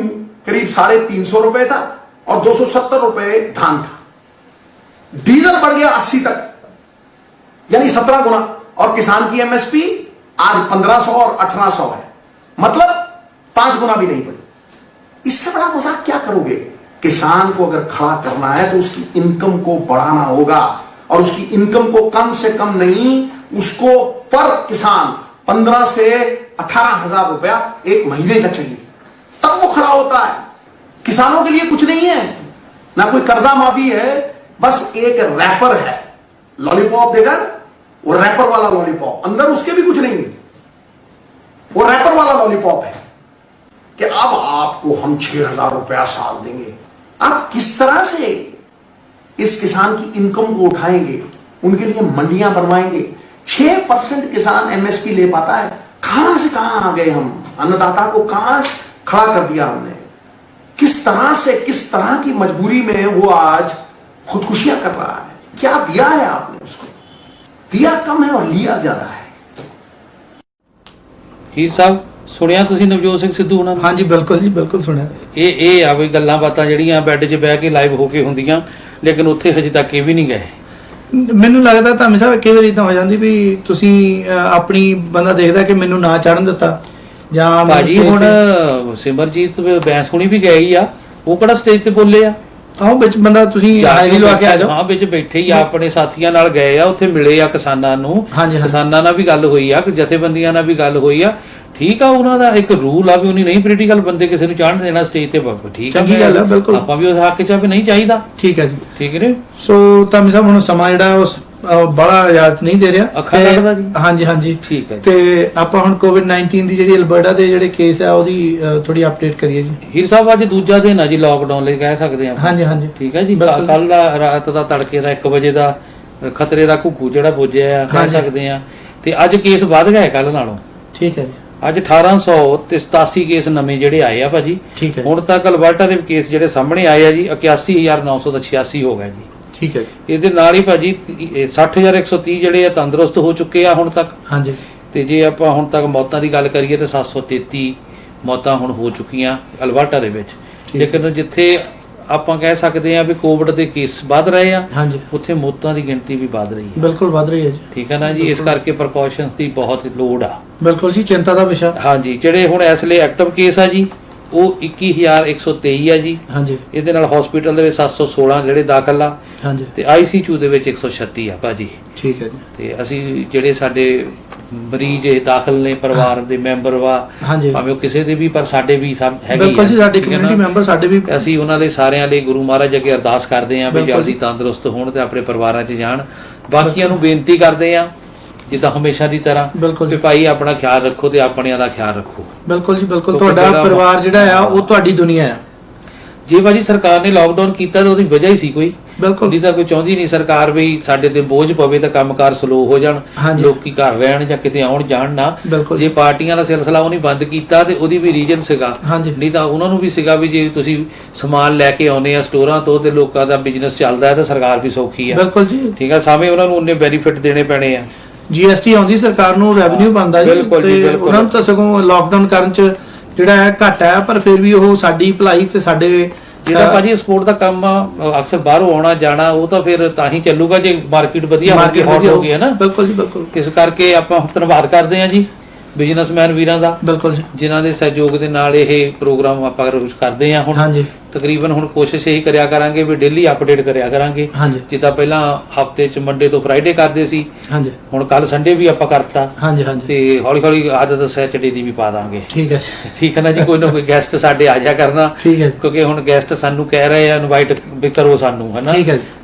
करीब 350 रुपए था और 270 रुपए धान था। डीजल बढ़ गया 80 तक, यानी 17 गुना, और किसान की एमएसपी आज 1500 और 1800 है, मतलब 5 गुना भी नहीं बढ़ी। इससे बड़ा मजाक क्या करोगे? किसान को अगर खड़ा करना है तो उसकी इनकम को बढ़ाना होगा, और उसकी इनकम को कम से कम नहीं, उसको पर किसान 15 से 18,000 रुपया एक महीने का चाहिए, तब वो खड़ा होता है। किसानों के लिए कुछ नहीं है, ना कोई कर्जा माफी है, बस एक रैपर है। लॉलीपॉप देकर, वो रैपर वाला लॉलीपॉप, अंदर उसके भी कुछ नहीं है, वो रैपर वाला लॉलीपॉप है कि अब आपको हम 6000 रुपया साल देंगे। आप किस तरह से इस किसान की इनकम को उठाएंगे? उनके लिए मंडियां बनवाएंगे। 6% किसान एमएसपी ले पाता है। कहां से कहां आ गए हम? अन्नदाता को कहां खड़ा कर दिया हमने? किस तरह से, किस तरह की मजबूरी में वो आज खुदकुशियां कर रहा है? क्या दिया है आपने उसको? दिया कम है और लिया ज्यादा है। ਹੀਰ ਸਾਹਿਬ ਸੁਣਿਆ ਤੁਸੀਂ ਨਵਜੋਤ ਸਿੰਘ ਸਿੱਧੂ ਹੁਣਾਂ ਨੂੰ? ਹਾਂਜੀ ਬਿਲਕੁਲ ਜੀ, ਬਿਲਕੁਲ ਸੁਣਿਆ। ਇਹ ਆ ਵੀ ਗੱਲਾਂ ਬਾਤਾਂ ਜਿਹੜੀਆਂ ਬੈੱਡ 'ਚ ਬਹਿ ਕੇ ਲਾਈਵ ਹੋ ਕੇ ਹੁੰਦੀਆਂ, ਲੇਕਿਨ ਉੱਥੇ ਹਜੇ ਤੱਕ ਇਹ ਵੀ ਨਹੀਂ ਗਏ। ਮੈਨੂੰ ਲੱਗਦਾ ਧਾਮੀ ਸਾਹਿਬ ਕਈ ਵਾਰੀ ਇਦਾਂ ਹੋ ਜਾਂਦੀ ਵੀ ਤੁਸੀਂ ਆਪਣੀ ਬੰਦਾ ਦੇਖਦਾ ਕਿ ਮੈਨੂੰ ਨਾ ਚੜਨ ਦਿੱਤਾ ਜਾਂ ਭਾਜੀ ਹੁਣ ਸਿਮਰਜੀਤ ਬੈਂਸ ਹੁਣੀ ਵੀ ਗਏ ਹੀ ਆ, ਉਹ ਕਿਹੜਾ ਸਟੇਜ ਤੇ ਬੋਲੇ ਆ? ਆਹ ਵਿੱਚ ਬੰਦਾ ਤੁਸੀਂ ਹਾਜ਼ਰੀ ਲਵਾ ਕੇ ਆ ਜਾਓ। ਹਾਂ ਵਿੱਚ ਬੈਠੇ ਹੀ ਆ, ਆਪਣੇ ਸਾਥੀਆਂ ਨਾਲ ਗਏ ਆ, ਉੱਥੇ ਮਿਲੇ ਆ ਕਿਸਾਨਾਂ ਨੂੰ, ਹਾਂਜੀ, ਕਿਸਾਨਾਂ ਨਾਲ ਵੀ ਗੱਲ ਹੋਈ ਆ, ਜਥੇਬੰਦੀਆਂ ਨਾਲ ਵੀ ਗੱਲ ਹੋਈ ਆ। ਠੀਕ ਆ, ਉਹਨਾਂ ਦਾ ਇੱਕ ਰੂਲ ਆ ਵੀ ਉਹਨੇ ਨਹੀਂ ਪੋਲੀਟੀਕਲ ਬੰਦੇ ਕਿਸੇ ਨੂੰ ਚੜ੍ਹਨ ਦੇਣਾ ਸਟੇਜ ਤੇ। ਠੀਕ ਆ, ਚੰਗੀ ਗੱਲ ਆ, ਬਿਲਕੁਲ। ਆਪਾਂ ਵੀ ਉਸ ਹੱਕ 'ਚ ਆ ਵੀ ਨਹੀਂ ਚਾਹੀਦਾ। ਠੀਕ ਹੈ ਜੀ, ਠੀਕ ਨੇ। ਸੋ ਧਾਮੀ ਸਾਹਿਬ ਹੁਣ ਸਮਾਂ ਜਿਹੜਾ ਉਸ ਬੜਾ ਇਜਾਜ਼ਤ ਨਹੀਂ ਦੇ ਰਿਹਾ। ਅੱਖਾਂ ਕੱਢਦਾ ਜੀ। ਹਾਂਜੀ ਹਾਂਜੀ ਠੀਕ ਹੈ ਜੀ। ਤੇ ਆਪਾਂ ਹੁਣ ਕੋਵਿਡ-19 ਦੀ ਜਿਹੜੀ ਅਲਬਰਟਾ ਦੇ ਜਿਹੜੇ ਕੇਸ ਆ ਉਹਦੀ ਥੋੜੀ ਅਪਡੇਟ ਕਰੀਏ ਜੀ। ਹੀਰ ਸਾਹਿਬ ਅੱਜ ਦੂਜਾ ਦਿਨ ਆ ਜੀ ਲਾਕਡਾਊਨ ਲਈ ਕਹਿ ਸਕਦੇ ਆ। ਹਾਂਜੀ ਹਾਂਜੀ ਠੀਕ ਹੈ ਜੀ। ਕੱਲ ਦਾ ਰਾਤ ਦਾ ਤੜਕੇ ਦਾ 1 ਵਜੇ ਦਾ ਖਤਰੇ ਦਾ ਘੁੱਗੂ ਜਿਹੜਾ ਬੁੱਝਿਆ ਆ ਕਹਿ ਸਕਦੇ ਆ, ਤੇ ਅੱਜ ਕੇਸ ਵੱਧ ਗਿਆ ਕੱਲ ਨਾਲੋਂ। ਠੀਕ ਹੈ ਜੀ। ਅੱਜ 1800 ਤੇ 87 ਕੇਸ ਨਵੇਂ ਜਿਹੜੇ ਆਏ ਆ ਭਾਜੀ। ਠੀਕ ਹੈ। ਹੁਣ ਤੱਕ ਅਲਬਰਟਾ ਦੇ ਕੇਸ ਜਿਹੜੇ ਸਾਹਮਣੇ ਆਏ ਆ ਜੀ 81986 ਹੋ ਗਏ ਜੀ। ਠੀਕ ਹੈ। ਇਹਦੇ ਨਾਲ ਹੀ ਭਾਜੀ 60130 ਜਿਹੜੇ ਆ ਤੰਦਰੁਸਤ ਹੋ ਚੁੱਕੇ ਆ ਹੁਣ ਤੱਕ। ਹਾਂਜੀ। ਤੇ ਜੇ ਆਪਾਂ ਹੁਣ ਤੱਕ ਮੌਤਾਂ ਦੀ ਗੱਲ ਕਰੀਏ ਤਾਂ 733 ਮੌਤਾਂ ਹੁਣ ਹੋ ਚੁੱਕੀਆਂ ਅਲਬਰਟਾ ਦੇ ਵਿੱਚ। ਲੇਕਿਨ ਜਿੱਥੇ ਆਪਾਂ ਕਹਿ ਸਕਦੇ ਆ ਵੀ ਕੋਵਿਡ ਦੇ ਕੇਸ ਵੱਧ ਰਹੇ ਆ, ਹਾਂਜੀ, ਉੱਥੇ ਮੌਤਾਂ ਦੀ ਗਿਣਤੀ ਵੀ ਵੱਧ ਰਹੀ ਹੈ। ਬਿਲਕੁਲ ਵੱਧ ਰਹੀ ਹੈ ਜੀ। ਠੀਕ ਹੈ ਨਾ ਜੀ। ਇਸ ਕਰਕੇ ਪ੍ਰੀਕਾਸ਼ਨਸ ਦੀ ਬਹੁਤ ਲੋੜ ਆ। ਬਿਲਕੁਲ ਜੀ, ਚਿੰਤਾ ਦਾ ਵਿਸ਼ਾ। ਹਾਂਜੀ। ਜਿਹੜੇ ਹੁਣ ਇਸ ਲਈ ਐਕਟਿਵ ਕੇਸ ਆ ਜੀ ਉਹ 21123 ਆ ਜੀ। ਹਾਂਜੀ। ਇਹਦੇ ਨਾਲ ਹਸਪੀਟਲ ਦੇ ਵਿੱਚ 716 ਜਿਹੜੇ ਦਾਖਲ ਆ। ਹਾਂਜੀ। ਤੇ ਆਈਸੀਯੂ ਦੇ ਵਿੱਚ 136 ਆ ਭਾਜੀ। ਠੀਕ ਹੈ ਜੀ। ਤੇ ਅਸੀਂ ਜਿਹੜੇ ਸਾਡੇ ਮਰੀਜ਼ ਇਹ ਦਾਖਲ ਨੇ ਪਰਿਵਾਰ ਦੇ ਮੈਂਬਰ ਵਾ, ਹਾਂਜੀ, ਭਾਵੇਂ ਉਹ ਕਿਸੇ ਦੇ ਵੀ, ਪਰ ਸਾਡੇ ਵੀ ਸਭ ਹੈਗੇ। ਬਿਲਕੁਲ ਜੀ, ਸਾਡੇ ਕਮਿਊਨਿਟੀ ਮੈਂਬਰ ਸਾਡੇ ਵੀ। ਅਸੀਂ ਉਹਨਾਂ ਲਈ ਸਾਰਿਆਂ ਲਈ ਗੁਰੂ ਮਹਾਰਾਜ ਅੱਗੇ ਅਰਦਾਸ ਕਰਦੇ ਆਂ ਵੀ ਜਲਦੀ ਤੰਦਰੁਸਤ ਹੋਣ ਤੇ ਆਪਣੇ ਪਰਿਵਾਰਾਂ 'ਚ ਜਾਣ। ਬਾਕੀਆਂ ਨੂੰ ਬੇਨਤੀ ਕਰਦੇ ਆਂ ਜਿੱਦਾਂ ਹਮੇਸ਼ਾ ਦੀ ਤਰ੍ਹਾਂ ਬਿਲਕੁਲ ਕਿ ਭਾਈ ਆਪਣਾ ਖਿਆਲ ਰੱਖੋ ਤੇ ਆਪਣਿਆਂ ਦਾ ਖਿਆਲ ਰੱਖੋ। ਬਿਲਕੁਲ ਜੀ, ਬਿਲਕੁਲ। ਤੁਹਾਡਾ ਪਰਿਵਾਰ ਜਿਹੜਾ ਆ ਉਹ ਤੁਹਾਡੀ ਦੁਨੀਆ ਆ। ਜੇ ਭਾਜੀ ਸਰਕਾਰ ਨੇ ਲਾਕਡਾਊਨ ਕੀਤਾ ਤਾਂ ਉਹਦੀ ਵਜ੍ਹਾ ਹੀ ਸੀ ਕੋਈ। ਬਿਲਕੁਲ। ਨਹੀਂ ਤਾਂ ਕੋਈ ਚਾਹੁੰਦੀ ਨਹੀਂ ਸਰਕਾਰ ਵੀ ਸਾਡੇ ਤੇ ਬੋਝ ਪਵੇ ਤਾਂ ਕੰਮਕਾਰ ਸਲੋ ਹੋ ਜਾਣ, ਲੋਕੀ ਘਰ ਰਹਿਣ ਜਾਂ ਕਿਤੇ ਆਉਣ ਜਾਣ ਨਾ। ਜੇ ਪਾਰਟੀਆਂ ਦਾ ਸਿਲਸਿਲਾ ਉਹਨੇ ਬੰਦ ਕੀਤਾ ਤੇ ਉਹਦੀ ਵੀ ਰੀਜਨ ਸੀਗਾ। ਨਹੀਂ ਤਾਂ ਉਹਨਾਂ ਨੂੰ ਵੀ ਸੀਗਾ ਵੀ ਜੇ ਤੁਸੀਂ ਸਮਾਨ ਲੈ ਕੇ ਆਉਨੇ ਆ ਸਟੋਰਾਂ ਤੋਂ ਤੇ ਲੋਕਾਂ ਦਾ ਬਿਜ਼ਨਸ ਚੱਲਦਾ ਹੈ ਤਾਂ ਸਰਕਾਰ ਵੀ ਸੌਖੀ ਆ। ਬਿਲਕੁਲ ਜੀ। ਠੀਕ ਆ। ਸਾਵੇਂ ਉਹਨਾਂ ਨੂੰ ਉਹਨੇ ਬੈਨੀਫਿਟ ਦੇਣੇ ਪੈਣੇ ਆ। GST ਆਉਂਦੀ ਸਰਕਾਰ ਨੂੰ, ਰੈਵਨਿਊ ਬਣਦਾ ਜੀ, ਤੇ ਉਹਨਾਂ ਨੂੰ ਤਾਂ ਸਗੋਂ ਲਾਕਡਾਊਨ ਕਰਨ 'ਚ ਜਿਹੜਾ ਹੈ ਘੱਟ ਹੈ, ਪਰ ਫਿਰ ਵੀ ਉਹ ਸਾਡੀ ਭਲਾਈ ਤੇ ਸਾਡੇ ਜਿਹੜਾ ਭਾਜੀ ਸਪੋਰਟ ਦਾ ਕੰਮ ਆ ਅਕਸਰ ਬਾਹਰੋਂ ਆਉਣਾ ਜਾਣਾ ਉਹ ਤਾਂ ਫਿਰ ਤਾਂ ਹੀ ਚੱਲੂਗਾ ਜੇ ਮਾਰਕੀਟ ਵਧੀਆ ਹੋਊਗੀ, ਹੌਟ ਹੋਊਗੀ, ਹੈ ਨਾ। ਬਿਲਕੁਲ ਜੀ, ਬਿਲਕੁਲ। ਇਸ ਕਰਕੇ ਆਪਾਂ ਧੰਨਵਾਦ ਕਰਦੇ ਹਾਂ ਜੀ ਬਿਜ਼ਨਸਮੈਨ ਵੀਰਾਂ ਦਾ। ਬਿਲਕੁਲ ਜੀ। ਜਿਨ੍ਹਾਂ ਦੇ ਸਹਿਯੋਗ ਦੇ ਨਾਲ ਇਹ ਪ੍ਰੋਗਰਾਮ ਆਪਾਂ ਕਰਦੇ ਹਾਂ। ਹੁਣ ਹਾਂਜੀ ਤਕਰੀਬਨ ਹੁਣ ਕੋਸ਼ਿਸ਼ ਇਹੀ ਕਰਿਆ ਕਰਾਂਗੇ ਵੀ ਡੇਲੀ ਅਪਡੇਟ ਕਰਿਆ ਕਰਾਂਗੇ। ਜਿੱਦਾਂ ਪਹਿਲਾਂ ਹਫਤੇ 'ਚ ਮੰਡੇ ਤੋਂ ਫਰਾਈਡੇ ਕਰਦੇ ਸੀ, ਹੁਣ ਕੱਲ ਸੰਡੇ ਵੀ ਆਪਾਂ ਕਰਤਾ। ਤੇ ਹੌਲੀ ਹੌਲੀ ਆਦਤ ਸੈਚਰਡੇ ਦੀ ਵੀ ਪਾ ਦਾਂਗੇ। ਠੀਕ ਹੈ। ਠੀਕ ਹੈ ਨਾ ਜੀ। ਕੋਈ ਨਾ ਕੋਈ ਗੈਸਟ ਸਾਡੇ ਆ ਜਾ ਕਰਨਾ, ਕਿਉਂਕਿ ਹੁਣ ਗੈਸਟ ਸਾਨੂੰ ਕਹਿ ਰਹੇ ਆ ਇਨਵਾਈਟ ਵੀ ਕਰੋ ਸਾਨੂੰ, ਹੈ ਨਾ।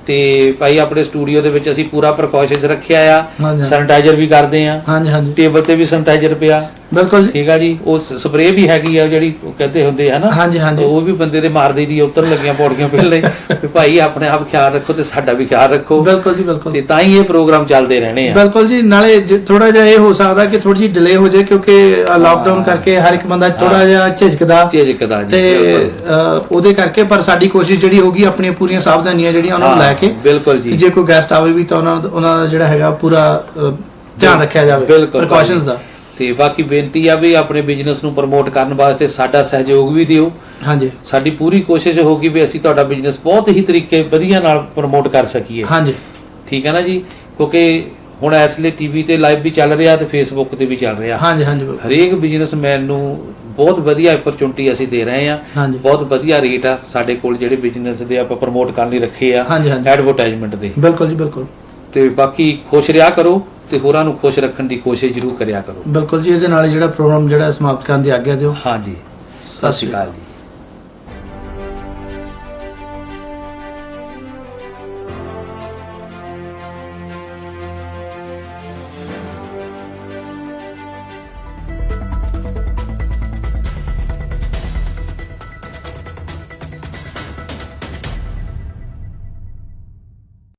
ਤੇ ਭਾਈ ਆਪਣੇ ਸਟੂਡੀਓ ਦੇ ਵਿੱਚ ਅਸੀਂ ਪੂਰਾ ਪ੍ਰੀਕਾਸ਼ਨਸ ਰੱਖਿਆ ਆ। ਸੈਨੀਟਾਈਜ਼ਰ ਵੀ ਕਰਦੇ ਆ। ਟੇਬਲ ਤੇ ਵੀ ਸੈਨੀਟਾਈਜ਼ਰ ਪਿਆ। ਬਿਲਕੁਲ। ਠੀਕ ਆ ਜੀ। ਉਹ ਸਪਰੇਅ ਵੀ ਹੈਗੀ ਆ ਜਿਹੜੀ ਕਹਿੰਦੇ ਹੁੰਦੇ ਆ ਨਾ, ਉਹ ਵੀ ਬੰਦੇ ਦੇ ਮਾਰ ਦੀ ਉਤਰਨ ਲੱਗੀਆਂ ਪੌੜੀਆਂ ਪਹਿਲੇ ਵੀ ਭਾਈ ਆਪਣੇ ਆਪ ਖਿਆਲ ਰੱਖੋ ਤੇ ਸਾਡਾ ਵੀ ਖਿਆਲ ਰੱਖੋ। ਬਿਲਕੁਲ ਜੀ, ਬਿਲਕੁਲ। ਤੇ ਤਾਂ ਹੀ ਇਹ ਪ੍ਰੋਗਰਾਮ ਚੱਲਦੇ ਰਹਿਣੇ ਆ। ਬਿਲਕੁਲ ਜੀ। ਨਾਲੇ ਥੋੜਾ ਜਿਹਾ ਇਹ ਹੋ ਸਕਦਾ ਕਿ ਥੋੜੀ ਜਿਹੀ ਡਿਲੇ ਹੋ ਜਾਏ, ਕਿਉਂਕਿ ਲਾਕਡਾਊਨ ਕਰਕੇ ਹਰ ਇੱਕ ਬੰਦਾ ਥੋੜਾ ਜਿਹਾ ਝਿਜਕਦਾ ਜੀ, ਤੇ ਉਹਦੇ ਕਰਕੇ। ਪਰ ਸਾਡੀ ਕੋਸ਼ਿਸ਼ ਜਿਹੜੀ ਹੋਗੀ ਆਪਣੀਆਂ ਪੂਰੀਆਂ ਸਾਵਧਾਨੀਆਂ ਜਿਹੜੀਆਂ ਉਹਨਾਂ ਨੂੰ ਲੈ ਕੇ। ਬਿਲਕੁਲ ਜੀ। ਜੇ ਕੋਈ ਗੈਸਟ ਆਵੇ ਵੀ ਤਾਂ ਉਹਨਾਂ ਦਾ ਜਿਹੜਾ ਹੈਗਾ ਪੂਰਾ ਧਿਆਨ ਰੱਖਿਆ ਜਾਵੇ ਪ੍ਰੀਕਾਸ਼ਨਸ ਦਾ। ਤੇ ਬਾਕੀ ਬੇਨਤੀ ਆ ਵੀ ਆਪਣੇ ਬਿਜ਼ਨਸ ਨੂੰ ਪ੍ਰਮੋਟ ਕਰਨ ਵਾਸਤੇ ਸਾਡਾ ਸਹਿਯੋਗ ਵੀ ਦਿਓ। ਹਾਂਜੀ। ਸਾਡੀ ਪੂਰੀ ਕੋਸ਼ਿਸ਼ ਹੋਊਗੀ ਵੀ ਅਸੀਂ ਤੁਹਾਡਾ ਬਿਜ਼ਨਸ ਬਹੁਤ ਹੀ ਤਰੀਕੇ ਵਧੀਆ ਨਾਲ ਪ੍ਰਮੋਟ ਕਰ ਸਕੀਏ। ਹਾਂਜੀ। ਠੀਕ ਹੈ ਨਾ ਜੀ। ਕਿਉਂਕਿ ਹੁਣ ਇਸ ਲਈ ਟੀਵੀ ਤੇ ਲਾਈਵ ਵੀ ਚੱਲ ਰਿਹਾ ਤੇ ਫੇਸਬੁੱਕ ਤੇ ਵੀ ਚੱਲ ਰਿਹਾ। ਹਾਂਜੀ ਹਾਂਜੀ। ਹਰੇਕ ਬਿਜ਼ਨਸਮੈਨ ਨੂੰ ਬਹੁਤ ਵਧੀਆ ਅਪਰਚੂਨਿਟੀ ਅਸੀਂ ਦੇ ਰਹੇ ਹਾਂ। ਬਹੁਤ ਵਧੀਆ ਰੇਟ ਆ ਸਾਡੇ ਕੋਲ ਜਿਹੜੇ ਬਿਜ਼ਨਸ ਦੇ ਆਪਾਂ ਪ੍ਰਮੋਟ ਕਰਨ ਲਈ ਰੱਖੇ ਆ ਐਡਵਰਟਾਈਜ਼ਮੈਂਟ ਦੇ। ਬਿਲਕੁਲ ਜੀ, ਬਿਲਕੁਲ। ਤੇ ਬਾਕੀ ਖੁਸ਼ ਰਿਹਾ ਕਰੋ ਤੇ ਹੋਰਾਂ ਨੂੰ ਖੁਸ਼ ਰੱਖਣ ਦੀ ਕੋਸ਼ਿਸ਼ ਜ਼ਰੂਰ ਕਰਿਆ ਕਰੋ। ਬਿਲਕੁਲ ਜੀ। ਇਹਦੇ ਨਾਲ ਜਿਹੜਾ ਪ੍ਰੋਗਰਾਮ ਜਿਹੜਾ ਸਮਾਪਤ ਕਰਨ ਦੀ ਆਗਿਆ ਦਿਓ। ਹਾਂਜੀ। ਸਤਿ ਸ਼੍ਰੀ ਅਕਾਲ ਜੀ।